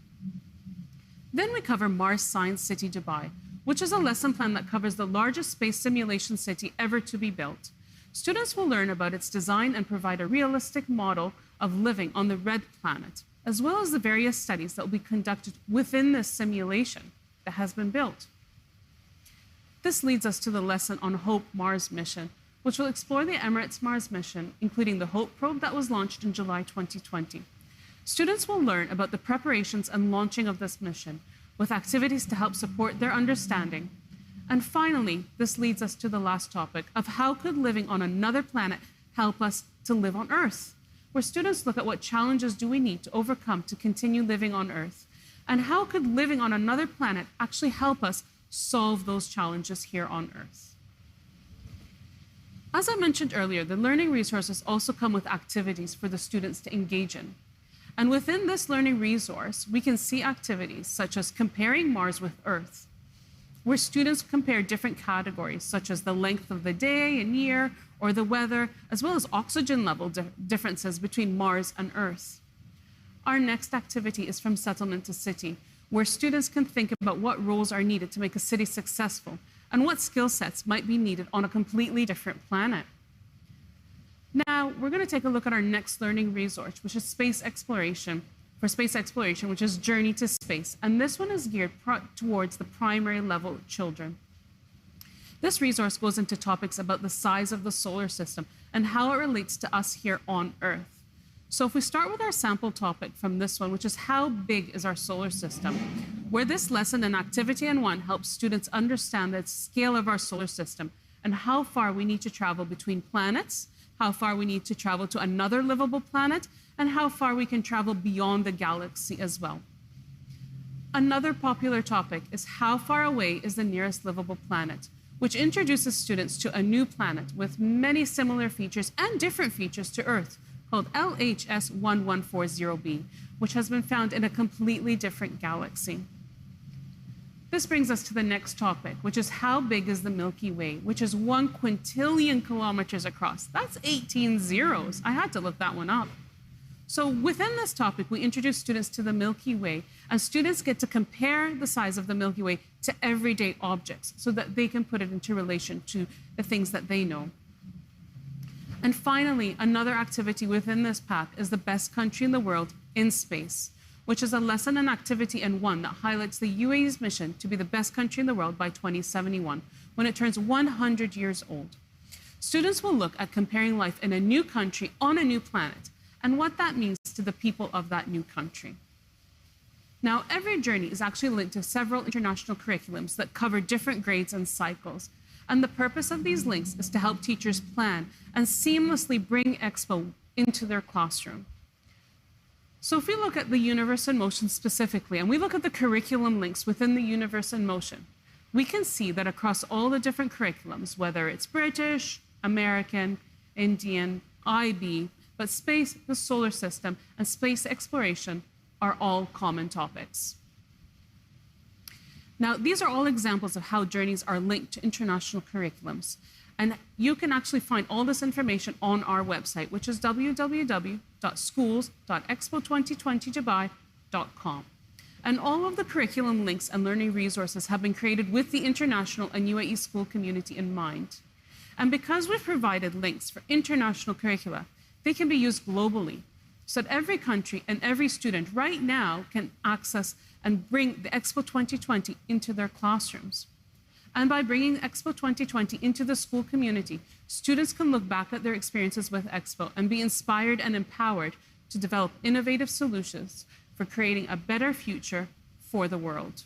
Speaker 18: Then we cover Mars Science City Dubai, which is a lesson plan that covers the largest space simulation city ever to be built. Students will learn about its design and provide a realistic model of living on the red planet, as well as the various studies that will be conducted within this simulation that has been built. This leads us to the lesson on Hope Mars mission, which will explore the Emirates Mars mission, including the Hope probe that was launched in July 2020. Students will learn about the preparations and launching of this mission, with activities to help support their understanding. And finally, this leads us to the last topic of how could living on another planet help us to live on Earth, where students look at what challenges do we need to overcome to continue living on Earth, and how could living on another planet actually help us solve those challenges here on Earth. As I mentioned earlier, the learning resources also come with activities for the students to engage in. And within this learning resource, we can see activities such as comparing Mars with Earth, where students compare different categories such as the length of the day and year, or the weather, as well as oxygen level differences between Mars and Earth. Our next activity is from Settlement to City, where students can think about what roles are needed to make a city successful and what skill sets might be needed on a completely different planet. Now, we're going to take a look at our next learning resource, which is space exploration, which is Journey to Space. And this one is geared towards the primary level children. This resource goes into topics about the size of the solar system and how it relates to us here on Earth. So if we start with our sample topic from this one, which is how big is our solar system, where this lesson and activity in one helps students understand the scale of our solar system and how far we need to travel between planets, how far we need to travel to another livable planet, and how far we can travel beyond the galaxy as well. Another popular topic is how far away is the nearest livable planet, which introduces students to a new planet with many similar features and different features to Earth, called LHS 1140b, which has been found in a completely different galaxy. This brings us to the next topic, which is how big is the Milky Way, which is 1 quintillion kilometers across. That's 18 zeros. I had to look that one up. So within this topic, we introduce students to the Milky Way, and students get to compare the size of the Milky Way to everyday objects so that they can put it into relation to the things that they know. And finally, another activity within this pack is the best country in the world in space, which is a lesson and activity in one that highlights the UAE's mission to be the best country in the world by 2071, when it turns 100 years old. Students will look at comparing life in a new country on a new planet and what that means to the people of that new country. Now, every journey is actually linked to several international curriculums that cover different grades and cycles. And the purpose of these links is to help teachers plan and seamlessly bring Expo into their classroom. So if we look at the Universe in Motion specifically, and we look at the curriculum links within the Universe in Motion, we can see that across all the different curriculums, whether it's British, American, Indian, IB, but space, the solar system, and space exploration are all common topics. Now, these are all examples of how journeys are linked to international curriculums. And you can actually find all this information on our website, which is www.schools.expo2020dubai.com. And all of the curriculum links and learning resources have been created with the international and UAE school community in mind. And because we've provided links for international curricula, they can be used globally, so that every country and every student right now can access and bring the Expo 2020 into their classrooms. And by bringing Expo 2020 into the school community, students can look back at their experiences with Expo and be inspired and empowered to develop innovative solutions for creating a better future for the world.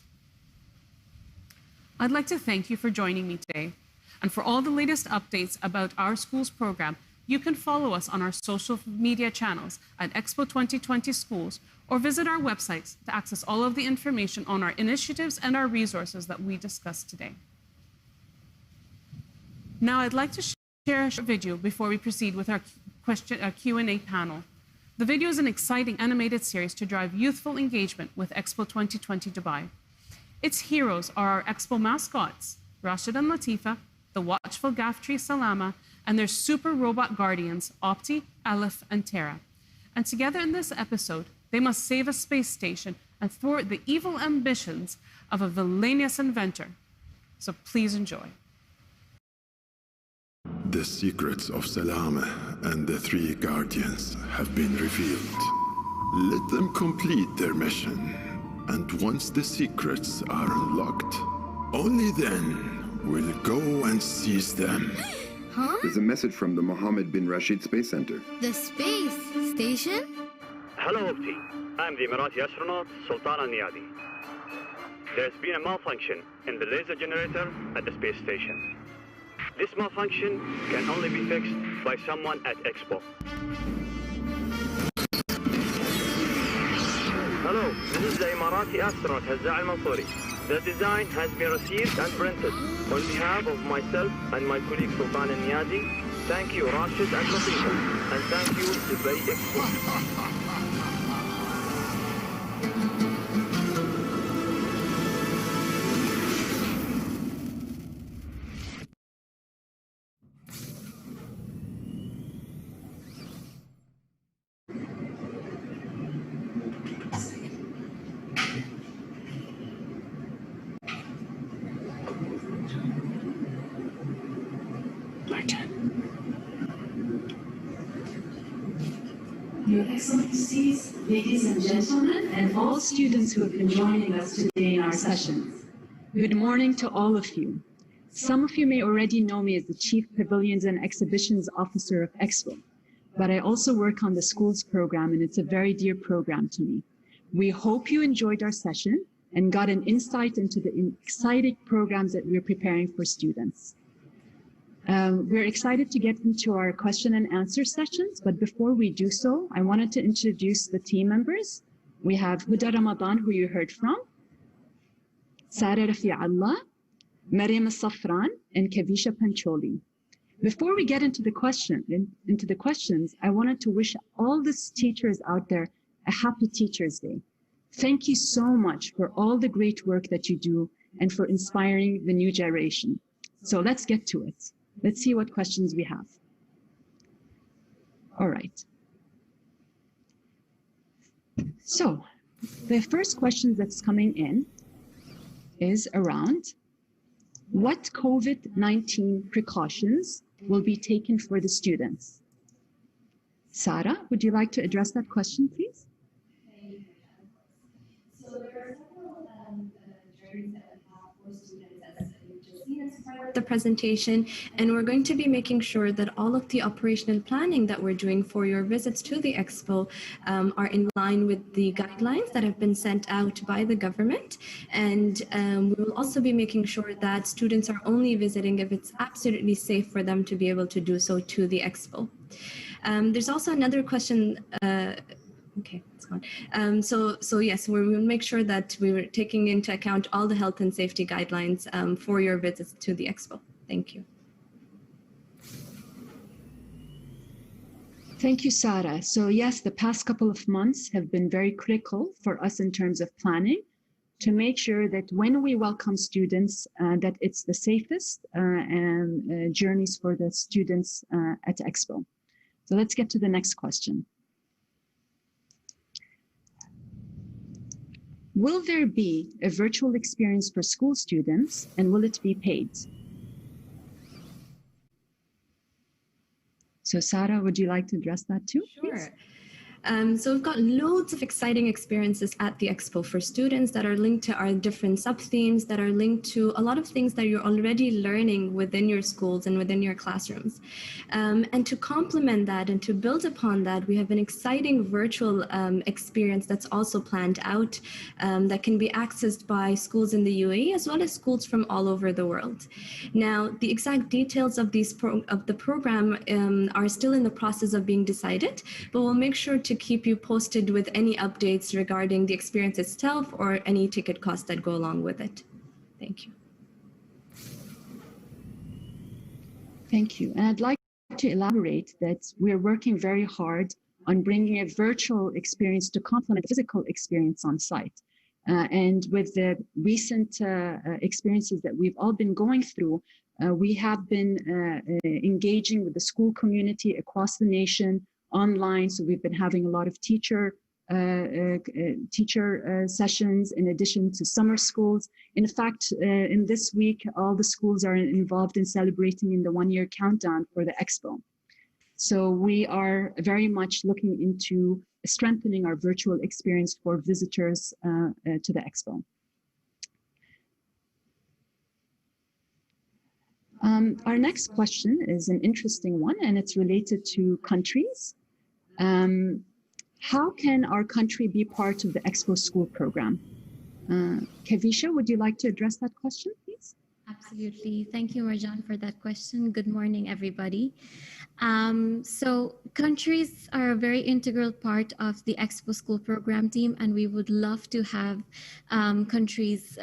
Speaker 18: I'd like to thank you for joining me today. And for all the latest updates about our school's program, you can follow us on our social media channels at Expo 2020 Schools, or visit our websites to access all of the information on our initiatives and our resources that we discussed today. Now, I'd like to share a short video before we proceed with our Q&A panel. The video is an exciting animated series to drive youthful engagement with Expo 2020 Dubai. Its heroes are our Expo mascots, Rashid and Latifa, the watchful Gaftree Salama, and their super robot guardians, Opti, Aleph, and Terra. And together in this episode, they must save a space station and thwart the evil ambitions of a villainous inventor. So please enjoy.
Speaker 19: The secrets of Salama and the 3 guardians have been revealed. Let them complete their mission, and once the secrets are unlocked, only then we'll go and seize them.
Speaker 20: Huh?
Speaker 21: There's a message from the Mohammed bin Rashid Space Center.
Speaker 20: The space station?
Speaker 22: Hello, Opti. I'm the Emirati astronaut, Sultan Al-Niyadi. There's been a malfunction in the laser generator at the space station. This malfunction can only be fixed by someone at Expo. Hello, this is the Emirati astronaut Hazza Al-Mansouri. The design has been received and printed. On behalf of myself and my colleague Sultan Al-Niyadi, thank you Rashid and Latifa, and thank you Dubai Expo.
Speaker 23: Your Excellencies, ladies and gentlemen, and all students who have been joining us today in our sessions. Good morning to all of you. Some of you may already know me as the Chief Pavilions and Exhibitions Officer of Expo, but I also work on the school's program, and it's a very dear program to me. We hope you enjoyed our session and got an insight into the exciting programs that we're preparing for students. We're excited to get into our question and answer sessions, but before we do so, I wanted to introduce the team members. We have Huda Ramadan, who you heard from, Sarah Rafi'allah, Maryam Safran, and Kavisha Pancholi. Before we get into the questions, I wanted to wish all the teachers out there a happy Teachers' Day. Thank you so much for all the great work that you do and for inspiring the new generation. So let's get to it. Let's see what questions we have. All right. So the first question that's coming in is around what COVID-19 precautions will be taken for the students? Sarah, would you like to address that question, please?
Speaker 11: So there are several journeys that we have for students, as you've just seen as part of the presentation, and we're going to be making sure that all of the operational planning that we're doing for your visits to the Expo are in line with the guidelines that have been sent out by the government. And we will also be making sure that students are only visiting if it's absolutely safe for them to be able to do so to the Expo. There's also another question. Okay, it's gone. So yes, we will make sure that we're taking into account all the health and safety guidelines for your visits to the Expo. Thank you.
Speaker 23: Thank you, Sarah. So yes, the past couple of months have been very critical for us in terms of planning to make sure that when we welcome students, that it's the safest journeys for the students at Expo. So let's get to the next question. Will there be a virtual experience for school students, and will it be paid? So Sarah, would you like to address that too?
Speaker 11: Sure. So we've got loads of exciting experiences at the Expo for students that are linked to our different sub-themes, that are linked to a lot of things that you're already learning within your schools and within your classrooms. And to complement that and to build upon that, we have an exciting virtual experience that's also planned out that can be accessed by schools in the UAE as well as schools from all over the world. Now, the exact details of the program are still in the process of being decided, but we'll make sure to keep you posted with any updates regarding the experience itself or any ticket costs that go along with it. Thank you.
Speaker 23: Thank you. And I'd like to elaborate that we're working very hard on bringing a virtual experience to complement the physical experience on site. And with the recent experiences that we've all been going through, we have been engaging with the school community across the nation online. So we've been having a lot of teacher sessions in addition to summer schools. In fact, in this week, all the schools are involved in celebrating in the one-year countdown for the Expo. So we are very much looking into strengthening our virtual experience for visitors to the Expo. Our next question is an interesting one, and it's related to countries. How can our country be part of the Expo School program? Kavisha, would you like to address that question, please?
Speaker 1: Absolutely. Thank you, Marjan, for that question. Good morning, everybody. So countries are a very integral part of the Expo School program team, and we would love to have countries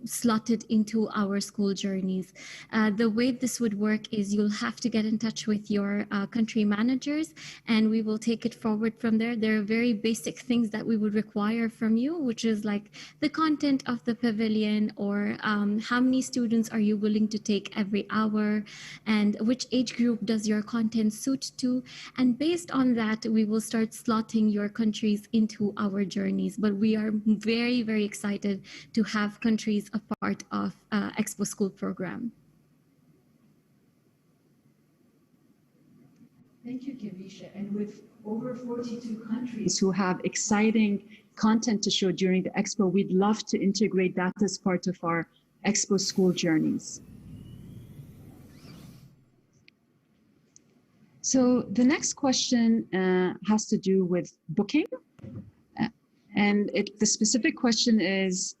Speaker 1: slotted into our school journeys. The way this would work is you'll have to get in touch with your country managers, and we will take it forward from there. There are very basic things that we would require from you, which is like the content of the pavilion, or how many students are you willing to take every hour, and which age group does your content suit to, and based on that we will start slotting your countries into our journeys. But we are very, very excited to have countries a part of Expo School program.
Speaker 23: Thank you, Kavisha. And with over 42 countries who have exciting content to show during the Expo, we'd love to integrate that as part of our Expo School journeys. So the next question has to do with booking. And the specific question is,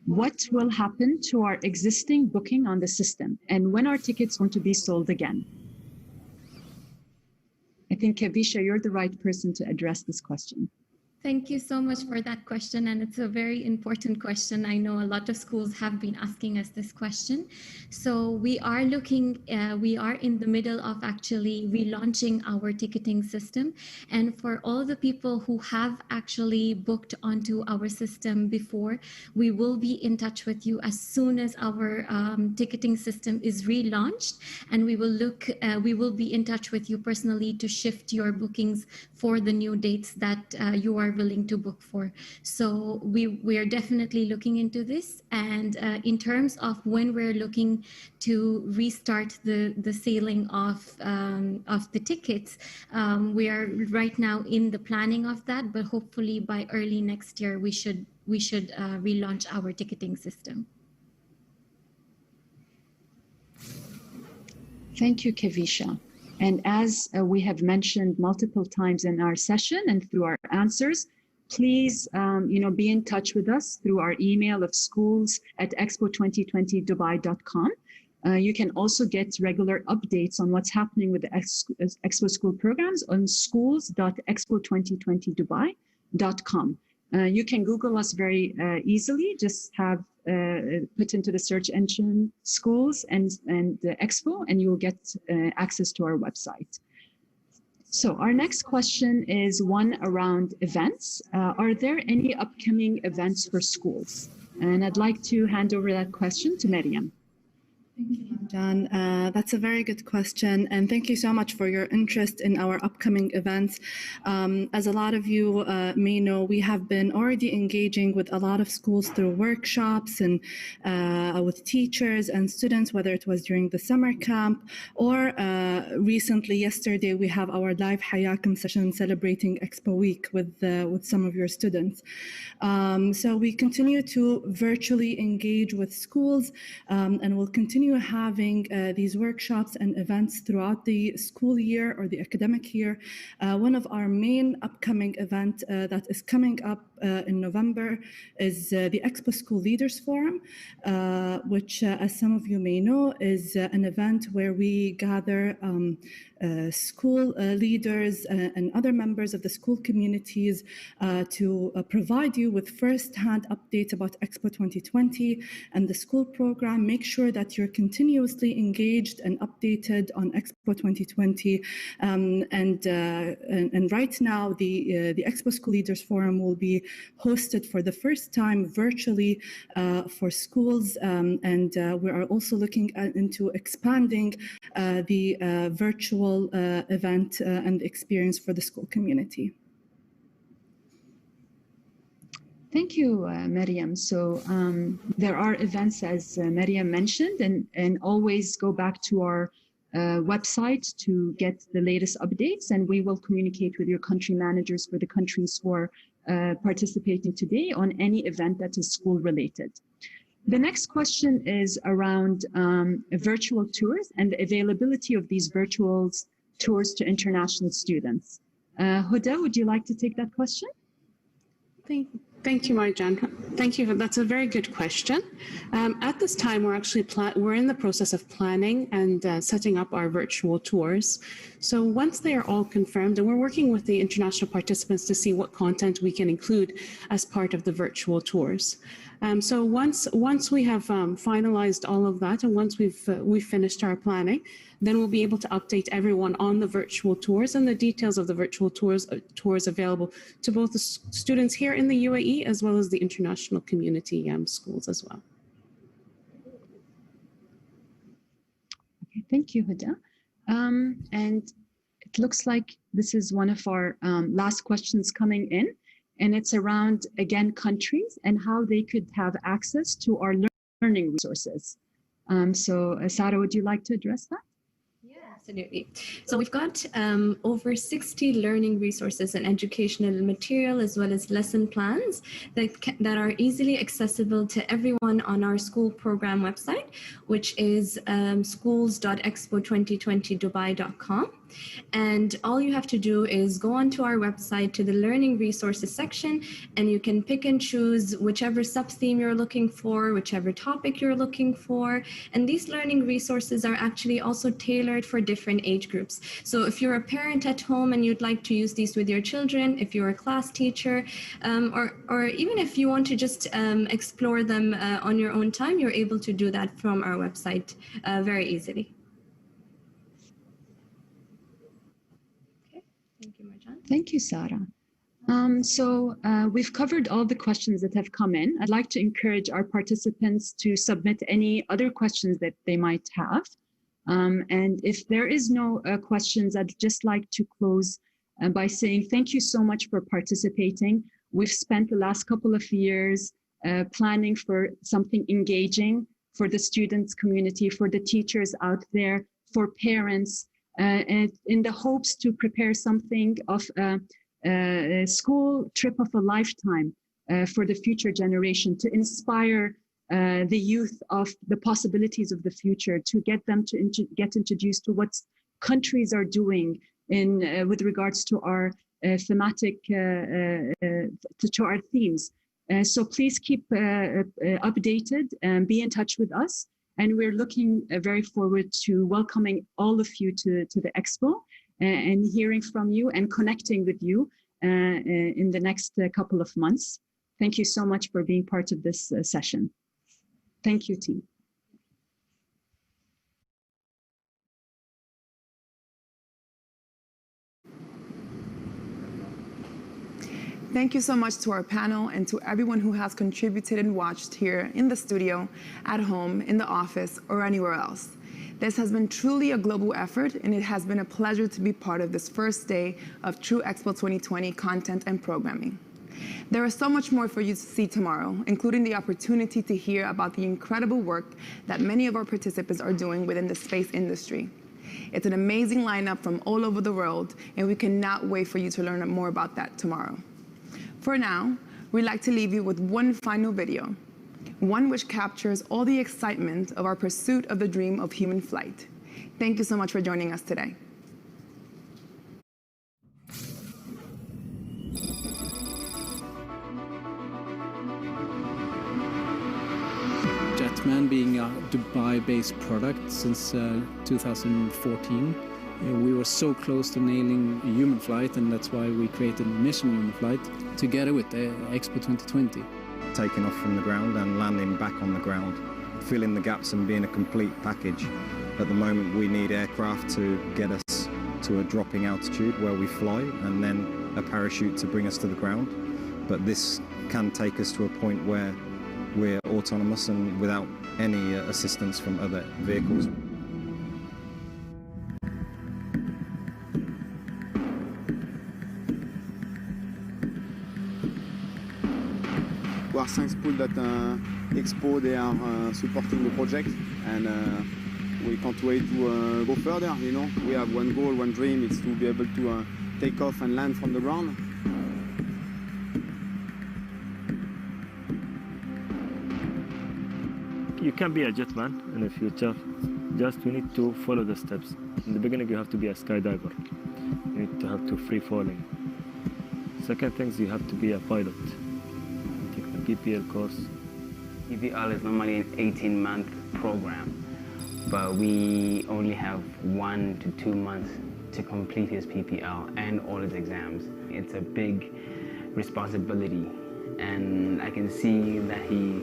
Speaker 23: What will happen to our existing booking on the system, and when are tickets going to be sold again? I think, Kavisha, you're the right person to address this question.
Speaker 1: Thank you so much for that question, and it's a very important question. I know a lot of schools have been asking us this question. So we are in the middle of actually relaunching our ticketing system. And for all the people who have actually booked onto our system before, we will be in touch with you as soon as our ticketing system is relaunched, and we will be in touch with you personally to shift your bookings for the new dates that you are willing to book for. So we are definitely looking into this, and in terms of when we're looking to restart the sailing of the tickets, we are right now in the planning of that, but hopefully by early next year we should relaunch our ticketing system.
Speaker 23: Thank you, Kavisha. And as we have mentioned multiple times in our session and through our answers, please be in touch with us through our email of schools@expo2020dubai.com. You can also get regular updates on what's happening with the Expo School programs on schools.expo2020dubai.com. You can Google us very easily. Just have put into the search engine schools and the Expo, and you'll get access to our website. So our next question is one around events. Are there any upcoming events for schools? And I'd like to hand over that question to Maryam.
Speaker 2: Thank you, John. That's a very good question, and thank you so much for your interest in our upcoming events. As a lot of you may know, we have been already engaging with a lot of schools through workshops and with teachers and students, whether it was during the summer camp or recently, yesterday, we have our live Hayakum session celebrating Expo Week with some of your students. So we continue to virtually engage with schools, and we'll continue having these workshops and events throughout the school year or the academic year. One of our main upcoming events that is coming up in November is the Expo School Leaders Forum, which, as some of you may know, is an event where we gather school leaders and other members of the school communities to provide you with first-hand updates about Expo 2020 and the school program. Make sure that you're continuously engaged and updated on Expo 2020. And right now, the Expo School Leaders Forum will be hosted for the first time virtually for schools, and we are also looking into expanding the virtual event and experience for the school community.
Speaker 23: Thank you, Maryam. So there are events, as Maryam mentioned, and always go back to our website to get the latest updates, and we will communicate with your country managers for the countries who are participating today on any event that is school related. The next question is around virtual tours and the availability of these virtual tours to international students. Huda, would you like to take that question?
Speaker 18: Thank you, Marjan. Thank you. That's a very good question. At this time, we're in the process of planning and setting up our virtual tours. So once they are all confirmed, and we're working with the international participants to see what content we can include as part of the virtual tours. So once we have finalized all of that, and once we've finished our planning, then we'll be able to update everyone on the virtual tours and the details of the virtual tours available to both the students here in the UAE as well as the international community schools as well.
Speaker 23: Okay, thank you, Huda. And it looks like this is one of our last questions coming in, and it's around, again, countries and how they could have access to our learning resources. So Sarah, would you like to address that?
Speaker 4: Absolutely. So we've got over 60 learning resources and educational material, as well as lesson plans that are easily accessible to everyone on our school program website, which is schools.expo2020dubai.com. And all you have to do is go onto our website to the Learning Resources section, and you can pick and choose whichever sub-theme you're looking for, whichever topic you're looking for. And these learning resources are actually also tailored for different age groups. So if you're a parent at home and you'd like to use these with your children, if you're a class teacher, or even if you want to just explore them on your own time, you're able to do that from our website very easily. Okay, thank you, Marjan.
Speaker 23: Thank you, Sarah. We've covered all the questions that have come in. I'd like to encourage our participants to submit any other questions that they might have. And if there is no questions, I'd just like to close by saying thank you so much for participating. We've spent the last couple of years planning for something engaging for the students community, for the teachers out there, for parents, and in the hopes to prepare something of a school trip of a lifetime for the future generation, to inspire the youth of the possibilities of the future, to get them to get introduced to what countries are doing in with regards to our thematic, to our themes. So please keep updated and be in touch with us. And we're looking very forward to welcoming all of you to the Expo and hearing from you and connecting with you in the next couple of months. Thank you so much for being part of this session. Thank you, team.
Speaker 3: Thank you so much to our panel and to everyone who has contributed and watched here in the studio, at home, in the office, or anywhere else. This has been truly a global effort, and it has been a pleasure to be part of this first day of True Expo 2020 content and programming. There is so much more for you to see tomorrow, including the opportunity to hear about the incredible work that many of our participants are doing within the space industry. It's an amazing lineup from all over the world, and we cannot wait for you to learn more about that tomorrow. For now, we'd like to leave you with one final video, one which captures all the excitement of our pursuit of the dream of human flight. Thank you so much for joining us today.
Speaker 5: Jetman being a Dubai-based product since 2014. We were so close to nailing a human flight, and that's why we created Mission Human Flight together with Expo 2020.
Speaker 7: Taking off from the ground and landing back on the ground, filling the gaps and being a complete package. At the moment, we need aircraft to get us to a dropping altitude where we fly, and then a parachute to bring us to the ground. But this can take us to a point where we're autonomous and without any assistance from other vehicles.
Speaker 8: We are thankful that Expo, they are supporting the project, and we can't wait to go further, you know. We have one goal, one dream, it's to be able to take off and land from the ground.
Speaker 24: You can be a jetman in the future, just you need to follow the steps. In the beginning you have to be a skydiver, you need to have to free falling. Second thing is you have to be a pilot. PPL course.
Speaker 25: PPL is normally an 18-month program, but we only have 1 to 2 months to complete his PPL and all his exams. It's a big responsibility, and I can see that he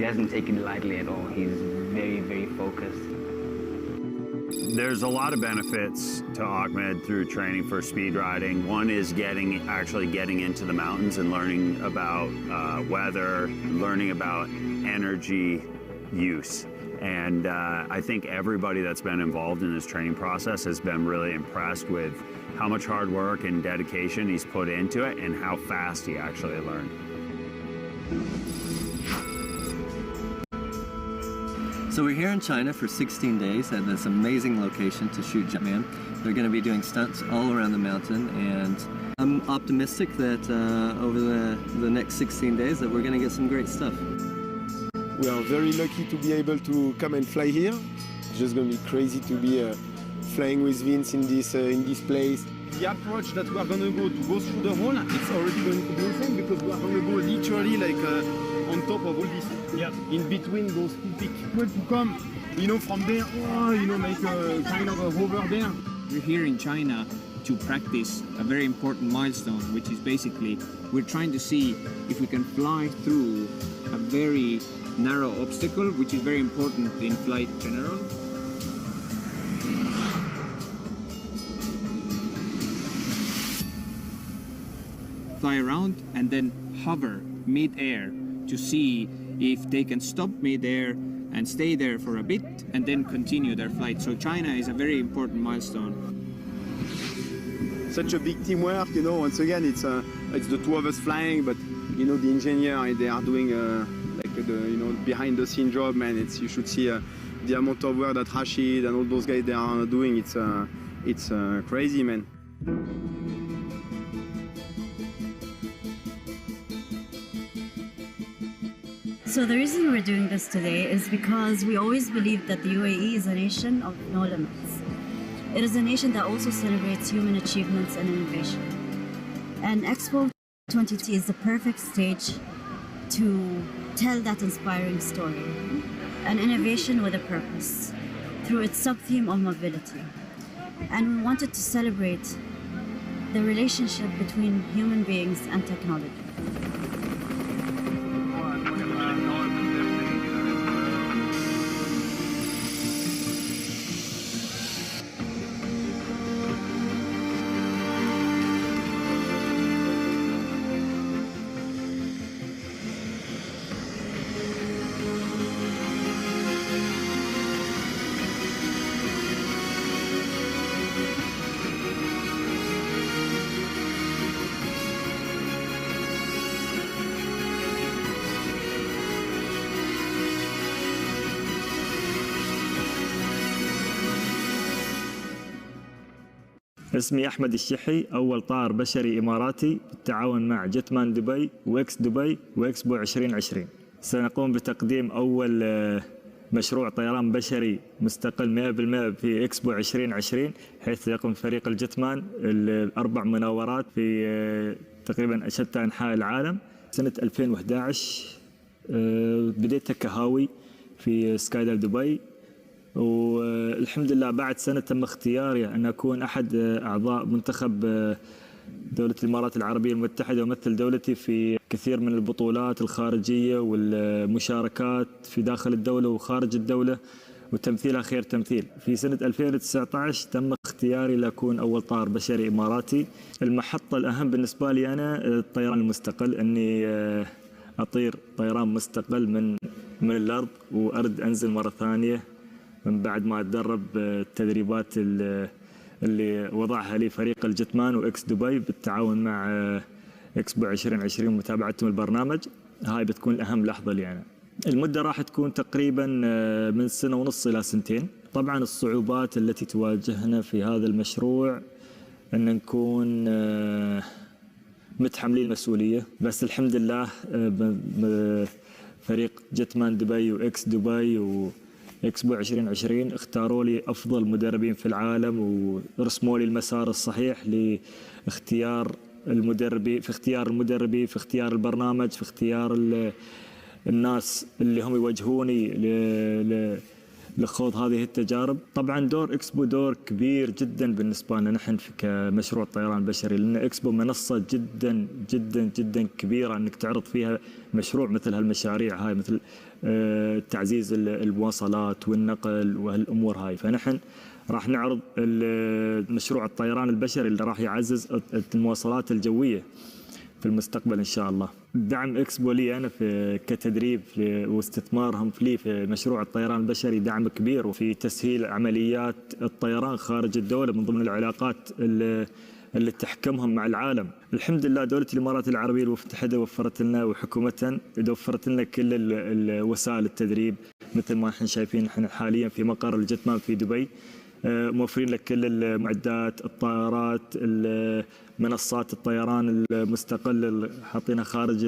Speaker 25: doesn't take it lightly at all. He's very, very focused.
Speaker 26: There's a lot of benefits to Ahmed through training for speed riding. One is actually getting into the mountains and learning about weather, learning about energy use. And I think everybody that's been involved in this training process has been really impressed with how much hard work and dedication he's put into it and how fast he actually learned.
Speaker 27: So we're here in China for 16 days at this amazing location to shoot Jetman. They're going to be doing stunts all around the mountain, and I'm optimistic that over the next 16 days that we're going to get some great stuff.
Speaker 8: We are very lucky to be able to come and fly here. It's just going to be crazy to be flying with Vince in this place. The approach that we are going to go through the hole, it's already going to be insane because we are going to go literally like on top of all this. Yeah. In between those two peaks. Well, to come, from there, make a kind of a hover there.
Speaker 6: We're here in China to practice a very important milestone, which is basically we're trying to see if we can fly through a very narrow obstacle, which is very important in flight in general. Fly around and then hover mid-air to see if they can stop mid-air and stay there for a bit and then continue their flight. So China is a very important milestone.
Speaker 8: Such a big teamwork, once again, it's the two of us flying, but the engineer, they are doing behind the scene job, man. You should see the amount of work that Rashid and all those guys they are doing. It's crazy, man.
Speaker 9: So the reason we're doing this today is because we always believed that the UAE is a nation of no limits. It is a nation that also celebrates human achievements and innovation. And Expo 2020 is the perfect stage to tell that inspiring story. An innovation with a purpose, through its sub-theme of mobility. And we wanted to celebrate the relationship between human beings and technology.
Speaker 24: اسمي أحمد الشحي، أول طائر بشري إماراتي بالتعاون مع جتمان دبي وإكس دبي وإكسبو 2020. سنقوم بتقديم أول مشروع طيران بشري مستقل 100% في إكسبو 2020، حيث يقوم فريق الجتمان الأربع مناورات في تقريبا شتى أنحاء العالم. سنة 2011 بديت كهاوي في سكاي دايف دبي، والحمد لله بعد سنة تم اختياري أن أكون أحد أعضاء منتخب دولة الإمارات العربية المتحدة ومثل دولتي في كثير من البطولات الخارجية والمشاركات في داخل الدولة وخارج الدولة، وتمثيلها خير تمثيل. في سنة 2019 تم اختياري لأكون أول طائر بشري إماراتي. المحطة الأهم بالنسبة لي أنا الطيران المستقل، أني أطير طيران مستقل من الأرض وأرد أنزل مرة ثانية من بعد ما أتدرب التدريبات اللي وضعها لي فريق الجتمان وإكس دبي بالتعاون مع إكسبو 2020 ومتابعتهم البرنامج. هاي بتكون أهم لحظة لي أنا. المدة راح تكون تقريبا من سنة ونص إلى سنتين. طبعا الصعوبات التي تواجهنا في هذا المشروع أن نكون متحملين المسؤولية، بس الحمد لله فريق جتمان دبي وإكس دبي إكسبو 2020 اختاروا لي أفضل مدربين في العالم ورسموا لي المسار الصحيح لاختيار المدربين، في اختيار البرنامج، في اختيار الناس اللي هم يوجهوني لخوض هذه التجارب. طبعا دور إكسبو دور كبير جدا بالنسبة لنا نحن كمشروع الطيران البشري، لأن إكسبو منصة جدا جدا جدا كبيرة أنك تعرض فيها مشروع مثل هالمشاريع هاي، مثل تعزيز المواصلات والنقل وهالأمور هاي. فنحن راح نعرض مشروع الطيران البشري اللي راح يعزز المواصلات الجوية في المستقبل إن شاء الله. دعم إكسبو لي أنا كتدريب واستثمارهم لي في مشروع الطيران البشري دعم كبير، وفي تسهيل عمليات الطيران خارج الدولة من ضمن العلاقات اللي تحكمهم مع العالم. الحمد لله دولة الإمارات العربية المتحدة وفرت لنا وحكومتها وفرت لنا كل وسائل التدريب، مثل ما احنا شايفين احنا حاليا في مقر الجتمان في دبي، موفرين لك كل المعدات، الطائرات، منصات الطيران المستقل حاطينها خارج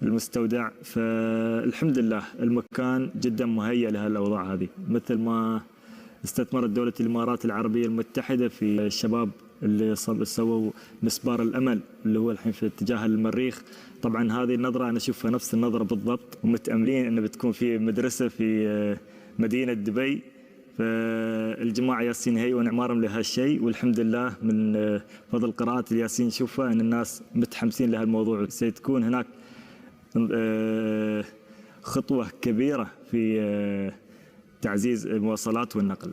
Speaker 24: المستودع. فالحمد لله المكان جدا مهيأ لهالأوضاع هذه، مثل ما استثمرت دولة الإمارات العربية المتحدة في الشباب اللي سووا مسبار الأمل اللي هو الحين في اتجاه المريخ. طبعا هذه النظرة أنا أشوفها نفس النظرة بالضبط، ومتأملين أنه بتكون في مدرسة في مدينة دبي، فالجماعة ياسين هيئوا إعمارهم لهالشيء، والحمد لله من فضل قراءات الياسين نشوفها أن الناس متحمسين لهالموضوع. ستكون هناك خطوة كبيرة في تعزيز المواصلات والنقل.